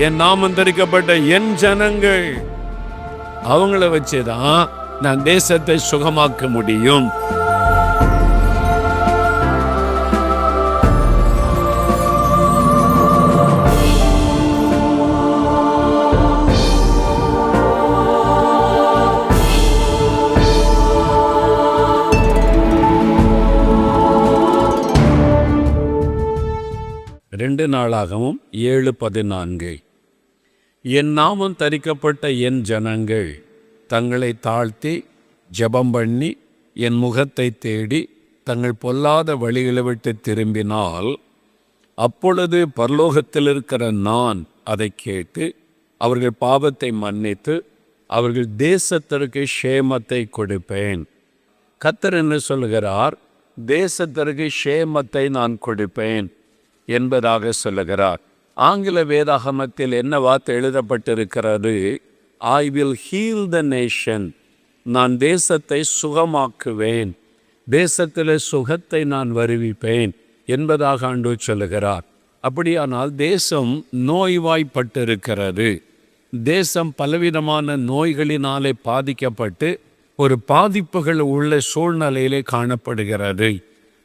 என் நாமம் தரிக்கப்பட்ட என் ஜனங்கள், அவங்கள வச்சுதான் நான் தேசத்தை சுகமாக்க முடியும். ரெண்டு நாளாகவும் 7:14. என் நாமம் தரிக்கப்பட்ட என் ஜனங்கள் தங்களை தாழ்த்தி ஜெபம் பண்ணி என் முகத்தை தேடி தங்கள் பொல்லாத வழிகளை விட்டு திரும்பினால், அப்பொழுது பரலோகத்தில் இருக்கிற நான் அதை கேட்டு அவர்கள் பாவத்தை மன்னித்து அவர்கள் தேசத்திற்கு க்ஷேமத்தை கொடுப்பேன். கர்த்தர் என்ன சொல்லுகிறார்? தேசத்திற்கு க்ஷேமத்தை நான் கொடுப்பேன் என்பதாக சொல்லுகிறார். ஆங்கில வேதாகமத்தில் என்ன வார்த்தை எழுதப்பட்டிருக்கிறது? I will heal the nation. நான் தேசத்தை சுகமாக்குவேன், தேசத்தில் சுகத்தை நான் வருவிப்பேன் என்பதாக ஆண்டவர் சொல்லுகிறார். அப்படியானால் தேசம் நோய்வாய்ப்பட்டிருக்கிறது. தேசம் பலவிதமான நோய்களினாலே பாதிக்கப்பட்டு ஒரு பாதிப்புகள் உள்ள சூழ்நிலையிலே காணப்படுகிறது.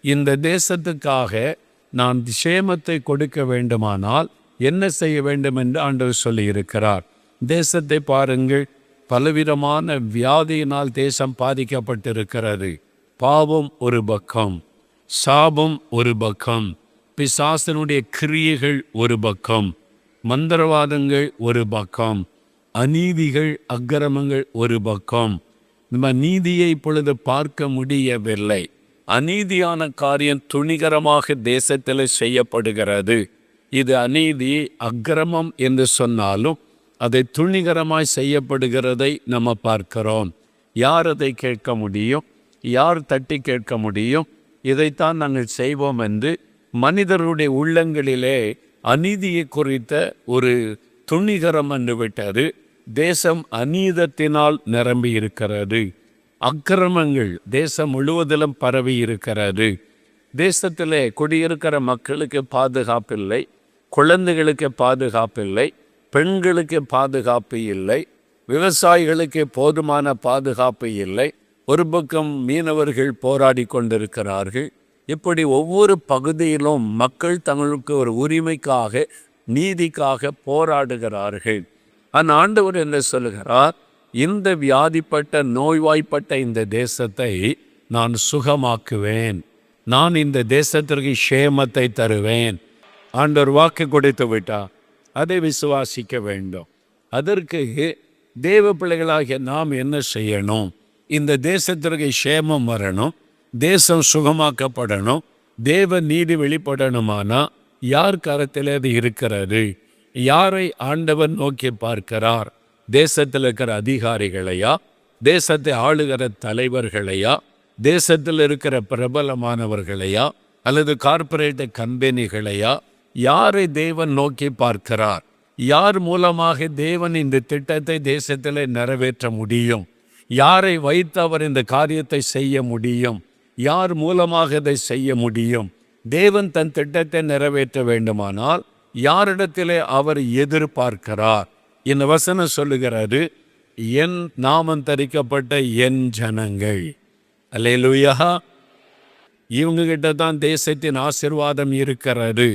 இந்த தேசத்துக்காக நான் க்ஷேமத்தை கொடுக்க வேண்டுமானால் என்ன செய்ய வேண்டும் என்று ஆண்டவர் சொல்லியிருக்கிறார். தேசத்தை பாருங்கள், பலவிதமான வியாதியினால் தேசம் பாதிக்கப்பட்டிருக்கிறது. பாவம் ஒரு பக்கம், சாபம் ஒரு பக்கம், பிசாசனுடைய கிரியைகள் ஒரு பக்கம், மந்திரவாதங்கள் ஒரு பக்கம், அநீதிகள் அக்கிரமங்கள் ஒரு பக்கம். நம்ம நீதியை இப்பொழுது பார்க்க முடியவில்லை. அநீதியான காரியம் துணிகரமாக தேசத்தில் செய்யப்படுகிறது. இது அநீதி அக்கிரமம் என்று சொன்னாலும் அதை துணிகரமாய் செய்யப்படுகிறதை நம்ம பார்க்கிறோம். யார் அதை கேட்க முடியும்? யார் தட்டி கேட்க முடியும்? இதைத்தான் நாங்கள் செய்வோம் என்று மனிதருடைய உள்ளங்களிலே அநீதியை குறித்த ஒரு துணிகரம் என்று விட்டது. தேசம் அநீதத்தினால் நிரம்பி இருக்கிறது. அக்கிரமங்கள் தேசம் முழுவதிலும் பரவி இருக்கிறது. தேசத்திலே குடியிருக்கிற மக்களுக்கு பாதுகாப்பில்லை, குழந்தைகளுக்கு பாதுகாப்பில்லை, பெண்களுக்கு பாதுகாப்பு இல்லை, விவசாயிகளுக்கு போதுமான பாதுகாப்பு இல்லை. ஒரு பக்கம் மீனவர்கள் போராடி கொண்டிருக்கிறார்கள். இப்படி ஒவ்வொரு பகுதியிலும் மக்கள் தங்களுக்கு ஒரு உரிமைக்காக, நீதிக்காக போராடுகிறார்கள். அந்த ஆண்டவர் என்ன சொல்லுகிறார்? இந்த வியாதிப்பட்ட நோய்வாய்ப்பட்ட இந்த தேசத்தை நான் சுகமாக்குவேன், நான் இந்த தேசத்திற்கு க்ஷேமத்தை தருவேன். ஆண்டவர் வாக்கு கொடுத்து விட்டார். அதை விசுவாசிக்க வேண்டும். அதற்கு தேவ பிள்ளைகளாகிய நாம் என்ன செய்யணும்? இந்த தேசத்திற்கு க்ஷேமம் வரணும், தேசம் சுகமாக்கப்படணும், தேவ நீதி வெளிப்படணுமானா யார் கரத்தில் அது இருக்கிறது? யாரை ஆண்டவர் நோக்கி பார்க்கிறார்? தேசத்தில் இருக்கிற அதிகாரிகளையா, தேசத்தை ஆளுகிற தலைவர்களையா, தேசத்தில் இருக்கிற பிரபலமானவர்களையா, அல்லது கார்ப்பரேட் கம்பெனிகளையா? யாரை தேவன் நோக்கி பார்க்கிறார்? யார் மூலமாக தேவன் இந்த திட்டத்தை தேசத்தில் நிறைவேற்ற முடியும்? யாரை வைத்து அவர் இந்த காரியத்தை செய்ய முடியும்? யார் மூலமாக இதை செய்ய முடியும்? தேவன் தன் திட்டத்தை நிறைவேற்ற வேண்டுமானால் யாரிடத்திலே அவர் எதிர்பார்க்கிறார்? இந்த வசனம் சொல்லுகிறாரு, என் நாமம் தரிக்கப்பட்ட என் ஜனங்கள். அல்லேலூயா. இவங்க கிட்ட தான் தேசத்தின் ஆசீர்வாதம் இருக்கிறது.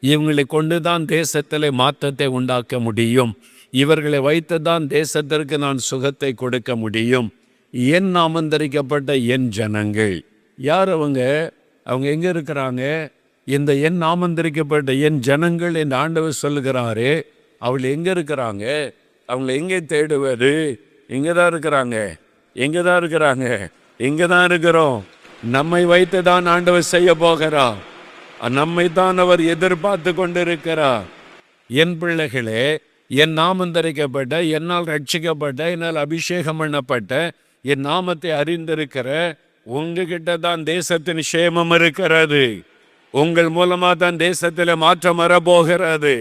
இவங்களை கொண்டு தான் தேசத்தில் மாற்றத்தை உண்டாக்க முடியும். இவர்களை வைத்து தான் தேசத்திற்கு நான் சுகத்தை கொடுக்க முடியும். என் நாமம் தரிக்கப்பட்ட என் ஜனங்கள். யார் அவங்க? அவங்க எங்கே இருக்கிறாங்க? இந்த என் நாமம் தரிக்கப்பட்ட என் ஜனங்கள் என்று ஆண்டவர் சொல்லுகிறாரு. அவள் எங்கே இருக்கிறாங்க? அவங்கள எங்கே தேடுவது? இங்கே தான் இருக்கிறாங்க. எங்கே தான் இருக்கிறாங்க? இங்கே தான் இருக்கிறோம். நம்மை வைத்து தான் ஆண்டவர் செய்ய போகிறார். நம்மை தான் அவர் எதிர்பார்த்து கொண்டிருக்கிறார். என் பிள்ளைகளே, என் நாமம் தரிக்கப்பட்ட, என்னால் ரட்சிக்கப்பட்ட, என்னால் அபிஷேகம் பண்ணப்பட்ட, என் நாமத்தை அறிந்திருக்கிற உங்ககிட்ட தான் தேசத்தின் க்ஷேமம் இருக்கிறது. உங்கள் மூலமாக தான் தேசத்தில் மாற்றம் வரப்போகிறது.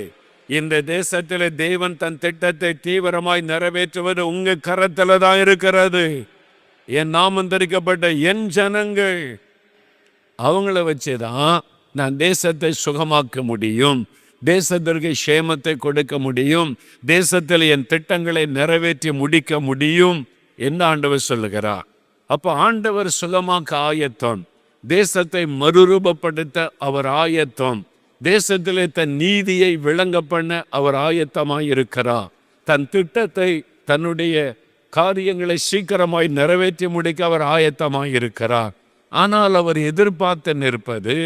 இந்த தேசத்தில் தேவன் தன் திட்டத்தை தீவிரமாய் நிறைவேற்றுவது உங்க கரத்தில் தான் இருக்கிறது. என் நாமம் தரிக்கப்பட்ட என் ஜனங்கள், அவங்கள வச்சுதான் நான் தேசத்தை சுகமாக்க முடியும். தேசத்திற்கு சேமத்தை கொடுக்க முடியும், தேசத்தில் என் திட்டங்களை நிறைவேற்றி முடிக்க முடியும் என்று ஆண்டவர் சொல்லுகிறார். அப்போ ஆண்டவர் சுகமாக்க ஆயத்தம், தேசத்தை மறுரூபப்படுத்த அவர் ஆயத்தம், தேசத்திலே தன் நீதியை விளங்க பண்ண அவர் ஆயத்தமாய் இருக்கிறார், தன் திட்டத்தை தன்னுடைய காரியங்களை சீக்கிரமாய் நிறைவேற்றி முடிக்க அவர் ஆயத்தமாய் இருக்கிறார். ஆனால் அவர் எதிர்பார்த்து நிற்பது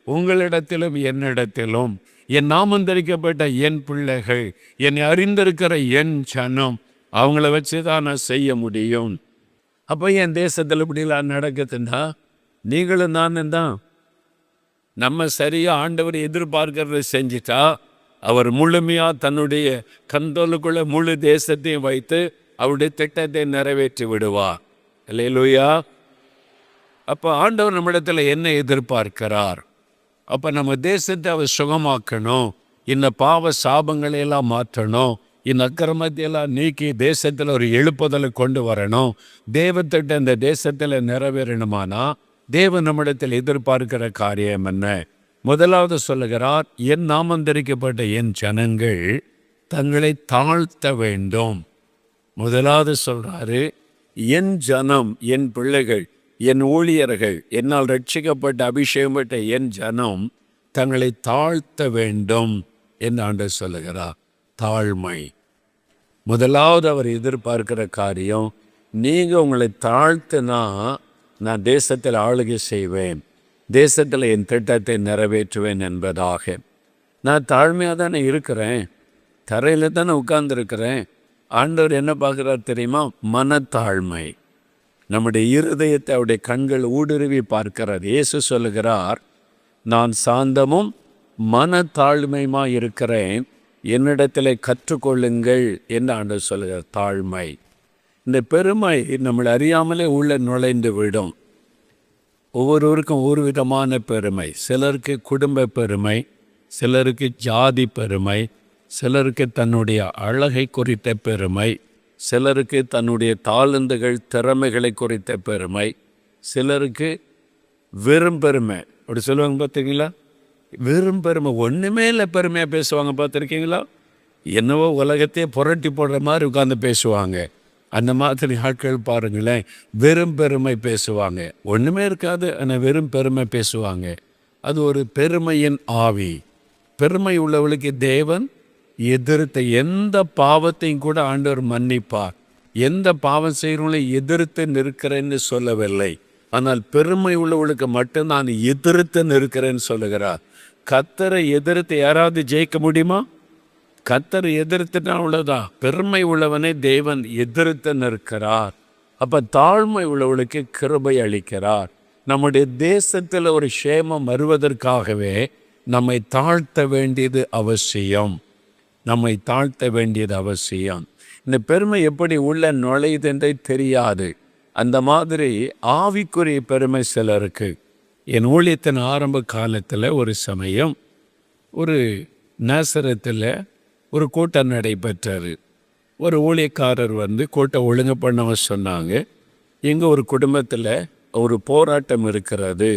உங்களிடத்திலும் என்னிடத்திலும், என் நாமம் தரிக்கப்பட்ட என் பிள்ளைகள், என்னை அறிந்திருக்கிற என் ஜனம், அவங்கள வச்சு தான் நான் செய்ய முடியும். அப்போ என் தேசத்தில் இப்படிலாம் நடக்குதுன்னா நீங்களும் நானும் தான். நம்ம சரியாக ஆண்டவர் எதிர்பார்க்கறத செஞ்சிட்டா அவர் முழுமையாக தன்னுடைய கண்ட்ரோலுக்குள்ள முழு தேசத்தையும் வைத்து அவருடைய திட்டத்தை நிறைவேற்றி விடுவார். அல்லேலூயா. அப்போ ஆண்டவர் நம்மிடத்தில் என்ன எதிர்பார்க்கிறார்? அப்போ நம்ம தேசத்தை அவர் சுகமாக்கணும், இந்த பாவ சாபங்களையெல்லாம் மாற்றணும், இந்த அக்கிரமத்தையெல்லாம் நீக்கி தேசத்தில் ஒரு எழுப்புதலை கொண்டு வரணும், தேவத்திட்ட இந்த தேசத்தில் நிறைவேறணுமானா தேவன் நம்மிடத்தில் எதிர்பார்க்கிற காரியம் என்ன? முதலாவது சொல்லுகிறார், என் நாமம் தரிக்கப்பட்ட என் ஜனங்கள் தங்களை தாழ்த்த வேண்டும். முதலாவது சொல்றாரு, என் ஜனம், என் பிள்ளைகள், என் ஊழியர்கள், என்னால் ரட்சிக்கப்பட்ட அபிஷேகம் பெற்ற என் ஜனம் தங்களை தாழ்த்த வேண்டும் என்று ஆண்டவர் சொல்லுகிறார். தாழ்மை முதலாவது அவர் எதிர்பார்க்கிற காரியம். நீங்கள் உங்களை தாழ்த்தினா நான் தேசத்தில் ஆளுகை செய்வேன், தேசத்தில் என் திட்டத்தை நிறைவேற்றுவேன் என்பதாக. நான் தாழ்மையாக தானே இருக்கிறேன், தரையில் தானே உட்கார்ந்துருக்கிறேன். ஆண்டவர் என்ன பார்க்குறார் தெரியுமா? மனத்தாழ்மை. நம்முடைய இருதயத்தை அவருடைய கண்கள் ஊடுருவி பார்க்கிறார். இயேசு சொல்லுகிறார், நான் சாந்தமும் மனத்தாழ்மையுமா இருக்கிறேன், என்னிடத்தில் கற்றுக்கொள்ளுங்கள் என்று ஆண்டவர் சொல்லுகிறார். தாழ்மை, இந்த பெருமை நம்மளை அறியாமலே உள்ள நுழைந்து விடும். ஒவ்வொருவருக்கும் ஒரு விதமான பெருமை. சிலருக்கு குடும்ப பெருமை, சிலருக்கு ஜாதி பெருமை, சிலருக்கு தன்னுடைய அழகை குறித்த பெருமை, சிலருக்கு தன்னுடைய தாளந்துகள் திறமைகளை குறித்த பெருமை, சிலருக்கு வெறும் பெருமை. அப்படி சொல்லுவாங்க பார்த்தீங்களா? வெறும் பெருமை, ஒன்றுமே இல்லை பெருமையாக பேசுவாங்க பார்த்துருக்கீங்களா? என்னவோ உலகத்தையே புரட்டி போடுற மாதிரி உட்காந்து பேசுவாங்க. அந்த மாதிரி ஆட்கள் பாருங்களேன், வெறும் பெருமை பேசுவாங்க. ஒன்றுமே இருக்காது, ஆனால் வெறும் பெருமை பேசுவாங்க. அது ஒரு பெருமையின் ஆவி. பெருமை உள்ளவளுக்கு தேவன் எதிர்த்த எந்த பாவத்தையும் கூட ஆண்டவர் மன்னிப்பார். எந்த பாவம் செய்கிறவங்களை எதிர்த்து நிற்கிறேன்னு சொல்லவில்லை, ஆனால் பெருமை உள்ளவளுக்கு மட்டும் நான் எதிர்த்து நிற்கிறேன்னு சொல்லுகிறார். கர்த்தரை எதிர்த்து யாராவது ஜெயிக்க முடியுமா? கர்த்தரை எதிர்த்துனா அவ்வளோதான். பெருமை உள்ளவனை தேவன் எதிர்த்து நிற்கிறார். அப்போ தாழ்மை உள்ளவளுக்கு கிருபை அளிக்கிறார். நம்முடைய தேசத்தில் ஒரு சேமம் வருவதற்காகவே நம்மை தாழ்த்த வேண்டியது அவசியம். நம்மை தாழ்த்த வேண்டியது அவசியம். இந்த பெருமை எப்படி உள்ள நுழையுது என்றே தெரியாது. அந்த மாதிரி ஆவிக்குரிய பெருமை சிலருக்கு. என் ஊழியத்தின் ஆரம்ப காலத்தில் ஒரு சமயம் ஒரு நேசரத்தில் ஒரு கூட்டம் நடைபெற்றார். ஒரு ஊழியக்காரர் வந்து கூட்டம் ஒழுங்கு பண்ணவ சொன்னாங்க, எங்கள் ஒரு குடும்பத்தில் ஒரு போராட்டம் இருக்கிறது,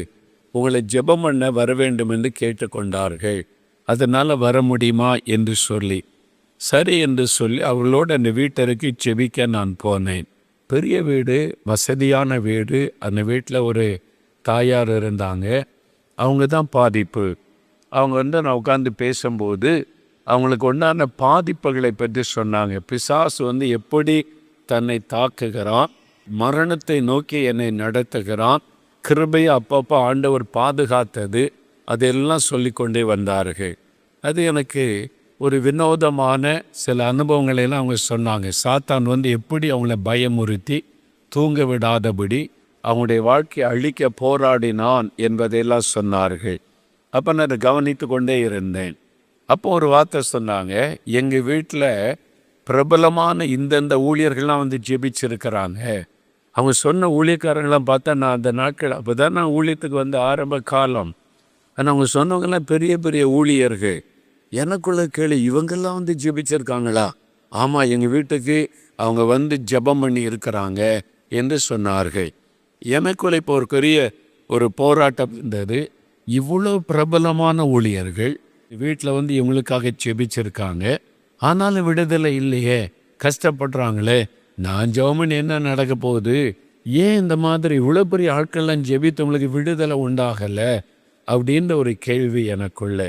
உங்களை ஜெபம் பண்ண வர வேண்டும் என்று கேட்டுக்கொண்டார்கள், அதனால் வர முடியுமா என்று சொல்லி, சரி என்று சொல்லி அவர்களோடு அந்த வீட்டருக்கு ஜெபிக்க நான் போனேன். பெரிய வீடு, வசதியான வீடு. அந்த வீட்டில் ஒரு தாயார் இருந்தாங்க. அவங்க தான் பாதிப்பு. அவங்க வந்து நான் உட்காந்து பேசும்போது அவங்களுக்கு உண்டான பாதிப்புகளை பற்றி சொன்னாங்க. பிசாசு வந்து எப்படி தன்னை தாக்குகிறான், மரணத்தை நோக்கி என்னை நடத்துகிறான், கிருபையை அப்பப்போ ஆண்டவர் பாதுகாத்தது, அதெல்லாம் சொல்லிக்கொண்டே வந்தார்கள். அது எனக்கு ஒரு வினோதமான சில அனுபவங்களெல்லாம் அவங்க சொன்னாங்க. சாத்தான் வந்து எப்படி அவங்கள பயமுறுத்தி தூங்க விடாதபடி அவங்களுடைய வாழ்க்கையை அழிக்க போராடினான் என்பதையெல்லாம் சொன்னார்கள். அப்போ நான் கவனித்து கொண்டே இருந்தேன். அப்போ ஒரு வார்த்தை சொன்னாங்க, எங்கள் வீட்டில் பிரபலமான இந்தந்த ஊழியர்கள்லாம் வந்து ஜெபிச்சிருக்கிறாங்க. அவங்க சொன்ன ஊழியக்காரங்களாம் பார்த்தா நான் அந்த நாட்கள் அப்போ தான் நான் ஊழியத்துக்கு வந்து ஆரம்ப காலம். ஆனால் அவங்க சொன்னவங்கெல்லாம் பெரிய பெரிய ஊழியர்கள். எனக்குள்ள கேள்வி, இவங்கெல்லாம் வந்து ஜெபிச்சிருக்காங்களா? ஆமாம், எங்கள் வீட்டுக்கு அவங்க வந்து ஜெபம் பண்ணி இருக்கிறாங்க என்று சொன்னார்கள். எனக்குள்ள இப்போ ஒரு பெரிய ஒரு போராட்டம் இருந்தது. இவ்வளோ பிரபலமான ஊழியர்கள், வீட்டில் வந்து இவங்களுக்காக ஜெபிச்சிருக்காங்க, ஆனாலும் விடுதலை இல்லையே, கஷ்டப்படுறாங்களே, நான் ஜெபம் என்ன நடக்க போகுது, ஏன் இந்த மாதிரி இவ்வளோ பெரிய ஆட்கள்லாம் ஜெபித்தவங்களுக்கு விடுதலை உண்டாகலை அப்படின்ற ஒரு கேள்வி எனக்குள்ள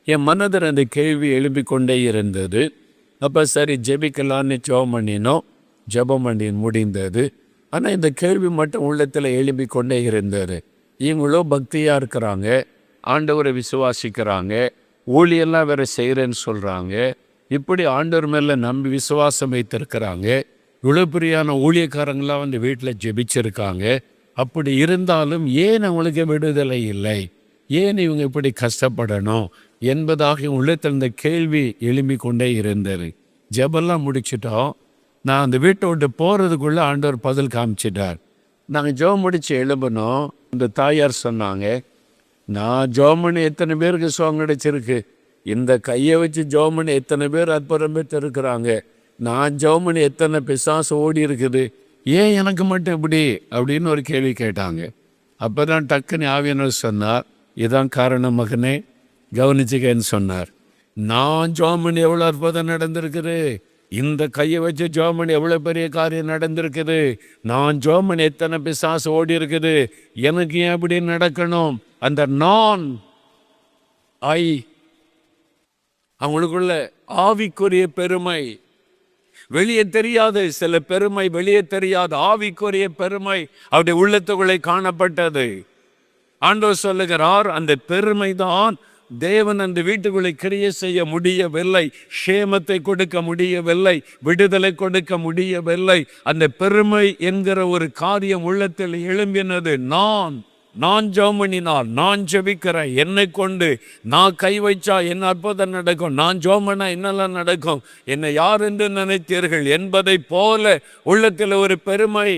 என் மனதில் அந்த கேள்வி எழுப்பிக் கொண்டே இருந்தது. அப்போ சரி ஜெபிக்கலான்னு ஜெபம் பண்ணி முடிந்தது. ஆனால் இந்த கேள்வி மட்டும் உள்ளத்தில் எழுப்பிக் கொண்டே இருந்தது. இவங்களோ பக்தியாக இருக்கிறாங்க, ஆண்டவரை விசுவாசிக்கிறாங்க, ஊழியெல்லாம் வேற செய்கிறேன்னு சொல்கிறாங்க, இப்படி ஆண்டவர் மேலே நம்பி விசுவாசம் வைத்திருக்கிறாங்க, இவ்வளோ பெரியான ஊழியக்காரங்களாம் வந்து வீட்டில் ஜெபிச்சிருக்காங்க. அப்படி இருந்தாலும் ஏன் அவங்களுக்கு விடுதலை இல்லை, ஏன் இவங்க இப்படி கஷ்டப்படணும் என்பதாக உள்ளத்தில் இந்த கேள்வி எழும்பிக் கொண்டே இருந்தது. ஜெபெல்லாம் முடிச்சிட்டோம். நான் அந்த வீட்டை விட்டு போகிறதுக்குள்ளே ஆண்டவர் பதில் காமிச்சிட்டார். நாங்கள் ஜெபம் முடித்து எழும்பணும். இந்த தாயார் சொன்னாங்க, நான் ஜெபம் பண்ணி எத்தனை பேருக்கு சுகம் கிடைச்சிருக்கு, இந்த கையை வச்சு ஜெபம் பண்ணி எத்தனை பேர் அற்புதம் பெற்று இருக்கிறாங்க, நான் ஜெபம் பண்ணி எத்தனை பிசாசு ஓடி இருக்குது, ஏன் எனக்கு மட்டும் இப்படி அப்படின்னு ஒரு கேள்வி கேட்டாங்க. அப்போ தான் டக்குன்னு ஆவியானவர் சொன்னார், இதான் காரணம் மகனே, கவனிச்சுக்கன்னு சொன்னார். நான் ஜெபம் பண்ணி எவ்வளோ அற்புதம் நடந்திருக்குது, இந்த கையை வச்சு ஜெபம் பண்ணி எவ்வளோ பெரிய காரியம் நடந்திருக்குது, நான் ஜெபம் பண்ணி எத்தனை பிசாசு ஓடி இருக்குது, எனக்கு ஏன் அப்படி நடக்கணும், அந்த நான் அவங்களுக்குள்ள ஆவிக்குரிய பெருமை, வெளியே தெரியாது சில பெருமை, வெளியே தெரியாது ஆவிக்குரிய பெருமை அவருடைய உள்ளத்துக்குள்ளே காணப்பட்டது. ஆண்டவர் சொல்லுகிறார், அந்த பெருமை தான் தேவன் அந்த வீட்டுக்குள்ளே கிரியை செய்ய முடியவில்லை, க்ஷேமத்தை கொடுக்க முடியவில்லை, விடுதலை கொடுக்க முடியவில்லை. அந்த பெருமை என்கிற ஒரு காரியம் உள்ளத்தில் எழும்பினது. நான் ஜெபம் பண்ணினால், நான் ஜெபிக்கிறேன், என்னை கொண்டு நான் கை வைச்சா என்ன அற்புதம் நடக்கும், நான் ஜெபம் பண்ணா என்னெல்லாம் நடக்கும், என்னை யார் என்று நினைத்தீர்கள் என்பதை போல உள்ளத்தில் ஒரு பெருமை.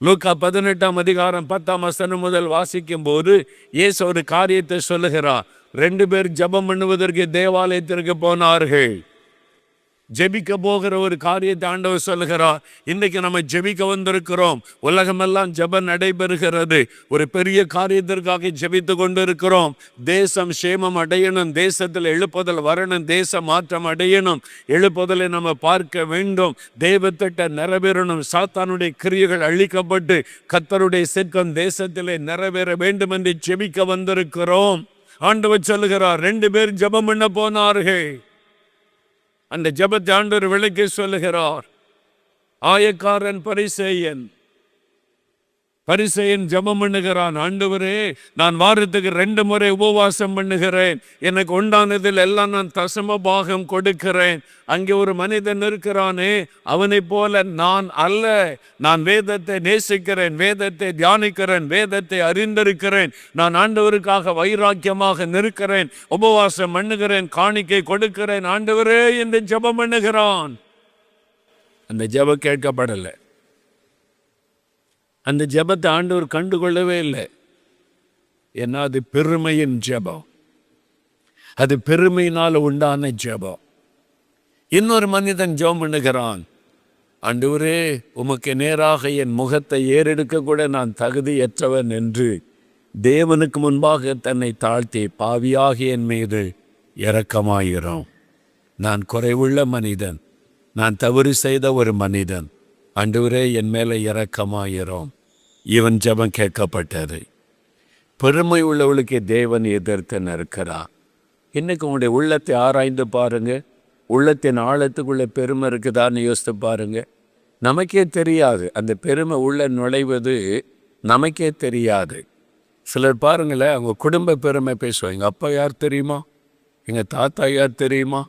லூக்கா 18ஆம் அதிகாரம் 10ஆம் வசனம் முதல் வாசிக்கும் போது இயேசு ஒரு காரியத்தை சொல்லுகிறார். 2 பேர் ஜெபம் பண்ணுவதற்கு தேவாலயத்திற்கு போனார்கள். ஜெபிக்க போகிற ஒரு காரியத்தை ஆண்டவர் சொல்லுகிறார். இன்றைக்கு நம்ம ஜெபிக்க வந்திருக்கிறோம், உலகமெல்லாம் ஜெபம் நடைபெறுகிறது, ஒரு பெரிய காரியத்திற்காக ஜெபித்து கொண்டு இருக்கிறோம். தேசம் சேமம் அடையணும், தேசத்தில் எழுப்புதல் வரணும், தேச மாற்றம் அடையணும், எழுப்புதலை நம்ம பார்க்க வேண்டும், தெய்வத்திட்ட நிறைவேறணும், சாத்தானுடைய கிரியைகள் அழிக்கப்பட்டு கர்த்தருடைய சித்தம் தேசத்திலே நிறைவேற வேண்டும் என்று ஜெபிக்க வந்திருக்கிறோம். ஆண்டவர் சொல்லுகிறார், 2 பேர் ஜெபம் பண்ண போனார்கள். அந்த ஜெபத்தை ஆண்டவர் விளக்கி சொல்லுகிறார். ஆயக்காரன் பரிசேயன் ஜெபம் பண்ணுகிறான், ஆண்டவரே நான் வாரத்துக்கு 2 முறை உபவாசம் பண்ணுகிறேன், எனக்கு உண்டானதில் எல்லாம் நான் தசம பாகம் கொடுக்கிறேன். அங்கே ஒரு மனிதன் இருக்கிறானே, அவனை போல நான் அல்ல, நான் வேதத்தை நேசிக்கிறேன், வேதத்தை தியானிக்கிறேன், வேதத்தை அறிந்திருக்கிறேன், நான் ஆண்டவருக்காக வைராக்கியமாக நிற்கிறேன், உபவாசம் பண்ணுகிறேன், காணிக்கை கொடுக்கிறேன் ஆண்டவரே என்று ஜெபம் பண்ணுகிறான். அந்த ஜெபம் கேட்கப்படலை. அந்த ஜெபத்தை ஆண்டவர் கண்டுகொள்ளவே இல்லை. ஏன்னா அது பெருமையின் ஜெபம், அது பெருமையினால் உண்டான ஜெபம். இன்னொரு மனிதன் ஜெபம் பண்ணுகிறான், ஆண்டவரே உமக்கு நேராக என் முகத்தை ஏறெடுக்க கூட நான் தகுதியற்றவன் என்று தேவனுக்கு முன்பாக தன்னை தாழ்த்தி, பாவியாகி என் மீது இரக்கமாயிரும், நான் குறைவுள்ள மனிதன், நான் தவறு செய்த ஒரு மனிதன், ஆண்டவரே என் மேலே இரக்கமாயிரும். இவன் ஜெபம் கேட்கப்பட்டது. பெருமை உள்ளவளுக்கு தேவன் எதிர்த்து நிற்கிறார். இன்னைக்கு உங்களுடைய உள்ளத்தை ஆராய்ந்து பாருங்க, உள்ளத்தின் ஆழத்துக்குள்ள பெருமை இருக்குதான்னு யோசித்து பாருங்க. நமக்கே தெரியாது, அந்த பெருமை உள்ள நுழைவது நமக்கே தெரியாது. சிலர் பாருங்களேன், அவங்க குடும்ப பெருமை பேசுவாங்க. எங்கள் அப்பா யார் தெரியுமா, எங்கள் தாத்தா யார் தெரியுமா,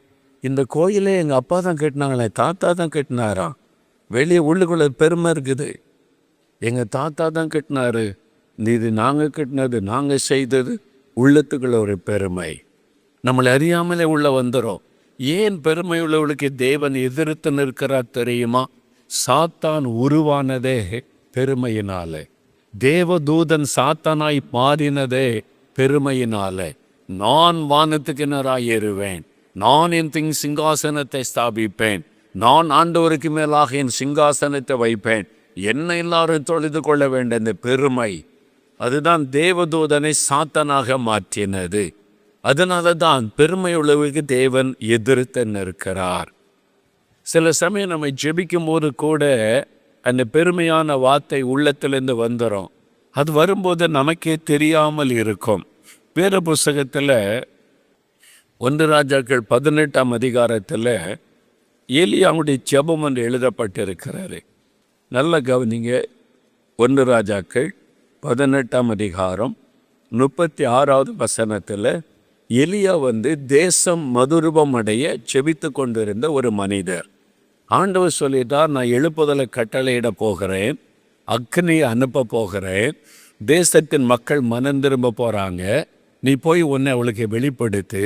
இந்த கோயிலே எங்கள் அப்பா தான் கட்டினாங்களே, தாத்தா தான் கட்டினாரா, வெளியே உள்ளுக்குள்ள பெருமை இருக்குது, எங்கள் தாத்தா தான் கட்டினாரு, இது நாங்கள் கட்டினது, நாங்கள் செய்தது. உள்ளத்துக்குள்ள ஒரு பெருமை நம்மளை அறியாமலே உள்ள வந்துடும். ஏன் பெருமை உள்ளவளுக்கு தேவன் எதிர்த்து நிற்கிறார் தெரியுமா? சாத்தான் உருவானதே பெருமையினாலே, தேவதூதன் சாத்தானாய் மாறினதே பெருமையினாலே. நான் வானத்துக்கிணராய் ஏறுவேன், நான் என் சிங்காசனத்தை ஸ்தாபிப்பேன், நான் ஆண்டவருக்கு மேலாக என் சிங்காசனத்தை வைப்பேன், என்னை எல்லாரும் தொழுது கொள்ள வேண்டிய இந்த பெருமை, அதுதான் தேவதூதனை சாத்தானாக மாற்றினது. அதனால தான் பெருமை உள்ளவர்களுக்கு தேவன் எதிர்த்து நிற்கிறார். சில சமயம் நம்ம ஜெபிக்கும் போது கூட அந்த பெருமையான வார்த்தை உள்ளத்திலிருந்து வந்துடும். அது வரும்போது நமக்கே தெரியாமல் இருக்கும். வேற புஸ்தகத்தில் 1 ராஜாக்கள் 18ஆம் அதிகாரத்தில் ஏலியாவுடைய ஜெபம் என்று எழுதப்பட்டிருக்கிறாரு. நல்ல கவனிங்க. 1 ராஜாக்கள் 18ஆம் அதிகாரம் 36வது வசனத்தில் எலியா தேசம் மதுரூபம் அடைய செபித்து கொண்டிருந்த ஒரு மனிதர். ஆண்டவர் சொல்லிட்டார், நான் எழுப்புதலை கட்டளையிட போகிறேன், அக்னியை அனுப்ப போகிறேன், தேசத்தின் மக்கள் மனம் திரும்ப போகிறாங்க, நீ போய் உன்னை அவளுக்கு வெளிப்படுத்து,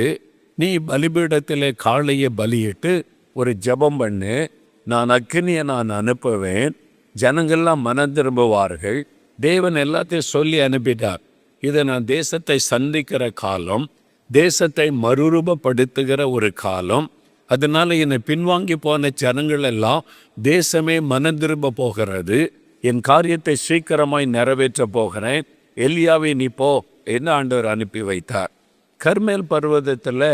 நீ பலிபீடத்திலே காளையை பலியிட்டு ஒரு ஜெபம் பண்ணு, நான் அக்னியை நான் அனுப்புவேன், ஜனங்கள்லாம் மனம் திரும்புவார்கள். தேவன் எல்லாத்தையும் சொல்லி அனுப்பிட்டார். இதை நான் தேசத்தை சந்திக்கிற காலம், தேசத்தை மறுரூபப்படுத்துகிற ஒரு காலம். அதனால என்னை பின்வாங்கி போன ஜனங்கள் எல்லாம் தேசமே மனம் திரும்ப போகிறது, என் காரியத்தை சீக்கிரமாய் நிறைவேற்ற போகிறேன், எலியாவை நீ போ என்று ஆண்டவர் அனுப்பி வைத்தார். கர்மேல் பர்வதத்தில்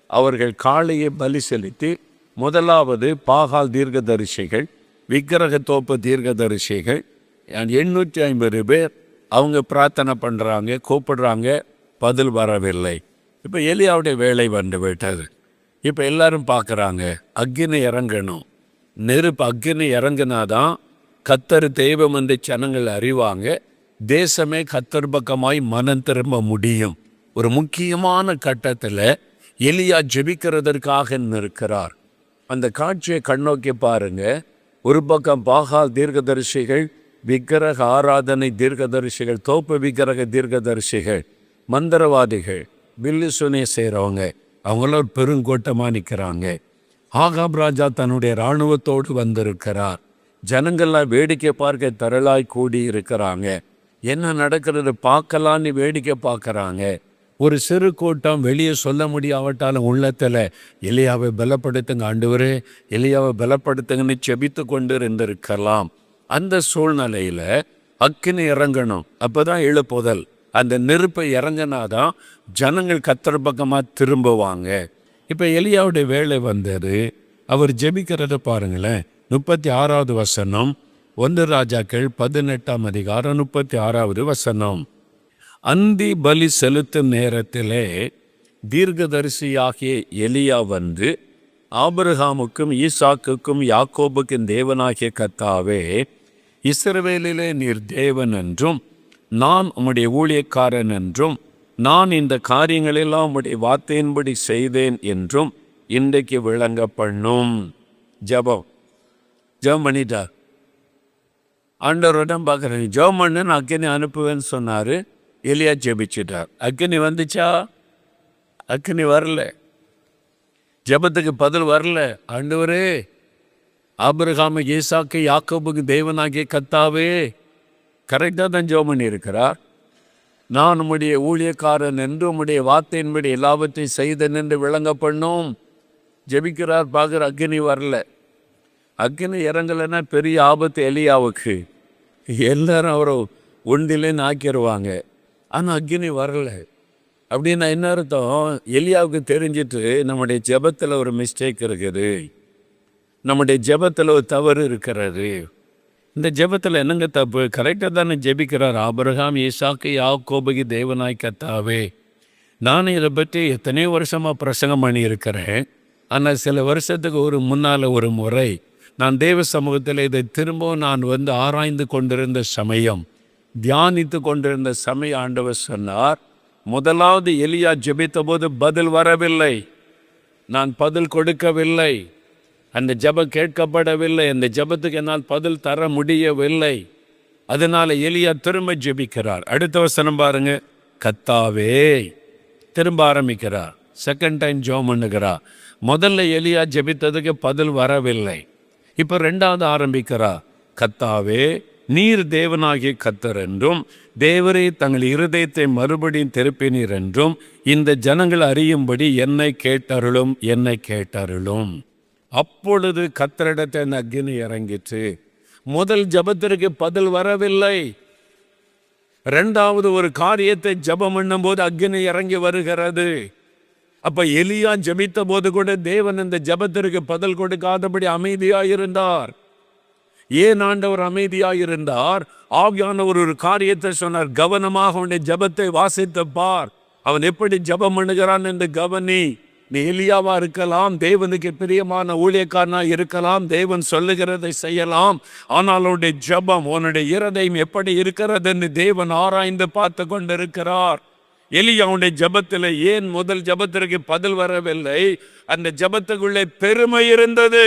அவர்கள் காளையை பலி செலுத்தி முதலாவது பாகால் தீர்க்கதரிசிகள், விக்கிரக தோப்பு தீர்க்கதரிசிகள் 850 பேர் அவங்க பிரார்த்தனை பண்ணுறாங்க, கூப்பிடுறாங்க, பதில் வரவில்லை. இப்போ எலியாவுடைய வேலை வந்து விட்டது. இப்போ எல்லாரும் பார்க்குறாங்க, அக்கினி இறங்கணும், நெருப்பு அக்கினி இறங்கினாதான் கத்தர் தெய்வம் என்று ஜனங்கள் அறிவாங்க, தேசமே கத்தர் பக்கமாய் மனம் திரும்ப முடியும். ஒரு முக்கியமான கட்டத்தில் எலியா ஜெபிக்கிறதற்காக நிற்கிறார். அந்த காட்சியை கண்ணோக்கி பாருங்க. ஒரு பக்கம் பாகால் தீர்க்கதரிசிகள், விக்கிரக ஆராதனை தீர்க்கதரிசிகள், தோப்பு விக்கிரக தீர்க்கதரிசிகள், மந்திரவாதிகள், பில்லி சுனி செய்கிறவங்க, அவங்கள ஒரு பெருங்கோட்டமாக நிற்கிறாங்க. ஆகாப் ராஜா தன்னுடைய இராணுவத்தோடு வந்திருக்கிறார். ஜனங்கள்லாம் வேடிக்கை பார்க்க திரளாய் கூடி இருக்கிறாங்க. என்ன நடக்கிறது பார்க்கலான்னு வேடிக்கை பார்க்குறாங்க. ஒரு சிறு கூட்டம் வெளியே சொல்ல முடியாவிட்டாலும் உள்ளத்தில் எலியாவை பலப்படுத்துங்க ஆண்டவரே, எலியாவை பலப்படுத்துங்கன்னு செபித்து கொண்டு இருந்திருக்கலாம். அந்த சூழ்நிலையில் அக்கினி இறங்கணும், அப்போ தான் எழுப்புதல். அந்த நெருப்பை இறங்கினாதான் ஜனங்கள் கத்தர் பக்கமாக திரும்புவாங்க. இப்போ எலியாவுடைய வேலை வந்தது. அவர் ஜெபிக்கிறத பாருங்களேன். 36வது வசனம், 1 ராஜாக்கள் 18ஆம் அதிகாரம் 36வது வசனம். அந்தி பலி செலுத்தும் நேரத்திலே தீர்க்கதரிசியாகிய எலியா ஆபிரகாமுக்கும் ஈசாக்குக்கும் யாக்கோபுக்கும் தேவனாகிய கர்த்தாவே, இஸ்ரவேலிலே நீர் தேவன் என்றும் நான் உம்முடைய ஊழியக்காரன் என்றும் நான் இந்த காரியங்களெல்லாம் உம்முடைய வார்த்தையின்படி செய்தேன் என்றும் இன்றைக்கு விளங்க பண்ணும். ஜபம் பண்ணிட்டார். ஆண்டவரிடம் பார்க்குறேன், ஜெபம் பண்ணு, நான் அக்கினி அனுப்புவேன்னு சொன்னார். எலியா ஜெபிச்சிட்டார். அக்கினி வந்துச்சா? அக்கினி வரல. ஜெபத்துக்கு பதில் வரல. ஆண்டவரே, ஆபிரகாமு ஈசாக்கு யாக்கோபுக்கு தேவனாகிய கர்த்தாவே, கரெக்டாக தான் ஜெபம் பண்ணியிருக்கிறார். நான் உம்முடைய ஊழியக்காரன் என்று உம்முடைய வார்த்தையின்படி எல்லாவற்றையும் செய்தேன் என்று விளங்க பண்ணும். ஜெபிக்கிறார், பார்க்குற அக்கினி வரல. அக்கினி இறங்கலைன்னா பெரிய ஆபத்து எலியாவுக்கு. எல்லாரும் அவரை ஒன்றிலேன்னு ஆக்கிடுவாங்க. ஆனால் அக்கினி வரல. அப்படின்னா என்ன அர்த்தம்? எலியாவுக்கு தெரிஞ்சிட்டு நம்முடைய ஜெபத்தில் ஒரு மிஸ்டேக் இருக்குது, நம்முடைய ஜெபத்தில் ஒரு தவறு இருக்கிறது. இந்த ஜெபத்தில் என்னங்க தப்பு? கரெக்டாக தானே ஜெபிக்கிறார். ஆபிரகாம் ஈசாக்கு யாக்கோபுக்கு தேவனாய் கர்த்தாவே. நான் இதை பற்றி எத்தனையோ வருஷமாக பிரசங்கம் பண்ணியிருக்கிறேன். ஆனால் சில வருஷத்துக்கு முன்னால் ஒரு முறை நான் தேவ சமூகத்தில் இதை திரும்பவும் நான் ஆராய்ந்து கொண்டிருந்த சமயம், தியானித்து கொண்டிருந்த சமயம், ஆண்டவர் சொன்னார், முதலாவது எலியா ஜெபித்த போது பதில் வரவில்லை, நான் பதில் கொடுக்கவில்லை, அந்த ஜெபம் கேட்கப்படவில்லை, அந்த ஜெபத்துக்கு என்னால் பதில் தர முடியவில்லை. அதனால எலியா திரும்ப ஜெபிக்கிறார். அடுத்த வசனம் பாருங்க. கர்த்தாவே, திரும்ப ஆரம்பிக்கிறார். செகண்ட் டைம் ஜெபம் பண்ணுகிறார். முதல்ல எலியா ஜெபித்ததுக்கு பதில் வரவில்லை. இப்போ ரெண்டாவது ஆரம்பிக்கிறார். கர்த்தாவே, நீர் தேவனாகிய கர்த்தர் என்றும் தேவரே தங்கள் இருதயத்தை மறுபடியும் திருப்பினீர் என்றும் இந்த ஜனங்கள் அறியும்படி என்னை கேட்டருளும், என்னை கேட்டருளும். அப்பொழுது கர்த்தரிடத்தை அக்கினி இறங்கிற்று. முதல் ஜபத்திற்கு பதில் வரவில்லை. ரெண்டாவது ஒரு காரியத்தை ஜபம் பண்ணும்போது அக்கினி இறங்கி வருகிறது. அப்ப எலியா ஜெபித்த போது கூட தேவன் இந்த ஜெபத்திற்கு பதில் கொடுக்காதபடி அமைதியாயிருந்தார். ஏன் ஆண்டவர் அமைதியாயிருந்தார்? ஆவியானவர் ஒரு காரியத்தை சொன்னார், கவனமாக அவனுடைய ஜெபத்தை வாசித்து பார், அவன் எப்படி ஜெபம் பண்ணுகிறான் என்று கவனி. நீ எலியாவா இருக்கலாம், தேவனுக்கு பிரியமான ஊழியக்காரனா இருக்கலாம், தேவன் சொல்லுகிறதை செய்யலாம், ஆனால் உன்னுடைய ஜெபம், உன்னுடைய இருதயம் எப்படி இருக்கிறது என்று தேவன் ஆராய்ந்து பார்த்து கொண்டிருக்கிறார். எலியாவுடைய ஜெபத்தில் ஏன் முதல் ஜெபத்திற்கு பதில் வரவில்லை? அந்த ஜெபத்துக்குள்ளே பெருமை இருந்தது.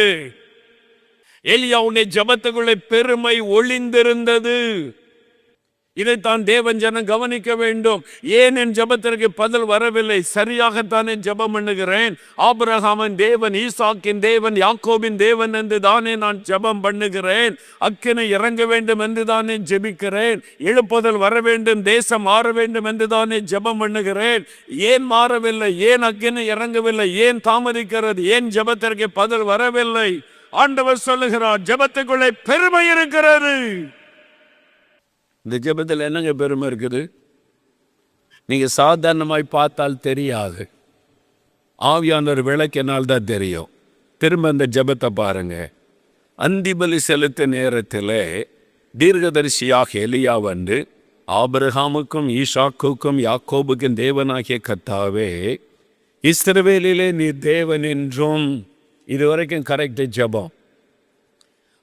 எலியாவுடைய ஜெபத்துக்குள்ளே பெருமை ஒளிந்திருந்தது. இதைத்தான் தேவன் ஜனம் கவனிக்க வேண்டும். ஏன் என் ஜெபத்திற்கு பதில் வரவில்லை? சரியாகத்தான் என் ஜெபம் பண்ணுகிறேன். ஆபிரகாமின் தேவன், ஈசாக்கின் தேவன், யாக்கோபின் தேவன் என்று தானே நான் ஜெபம் பண்ணுகிறேன். அக்கினை இறங்க வேண்டும் என்று தானே ஜெபிக்கிறேன். எழுப்புதல் வர வேண்டும், தேசம் மாற வேண்டும் என்று தானே ஜெபம் பண்ணுகிறேன். ஏன் மாறவில்லை? ஏன் அக்கினை இறங்கவில்லை? ஏன் தாமதிக்கிறது? ஏன் ஜெபத்திற்கு பதில் வரவில்லை? ஆண்டவர் சொல்லுகிறார், ஜெபத்துக்குள்ளே பெருமை இருக்கிறது. இந்த ஜெபத்தில் என்னங்க பெருமை இருக்குது? நீங்க சாதாரணமாய் பார்த்தால் தெரியாது. ஆவியானவர் விளக்கினால் தான் தெரியும். திரும்ப அந்த ஜெபத்தை பாருங்க. அந்திபலி செலுத்த நேரத்தில் தீர்க்கதரிசியாக எலியா வந்து, ஆபிரகாமுக்கும் ஈசாக்குக்கும் யாக்கோபுக்கும் தேவனாகிய கர்த்தாவே, இஸ்ரவேலிலே நீ தேவன் என்றும், இது வரைக்கும் கரெக்ட் ஜெபம்.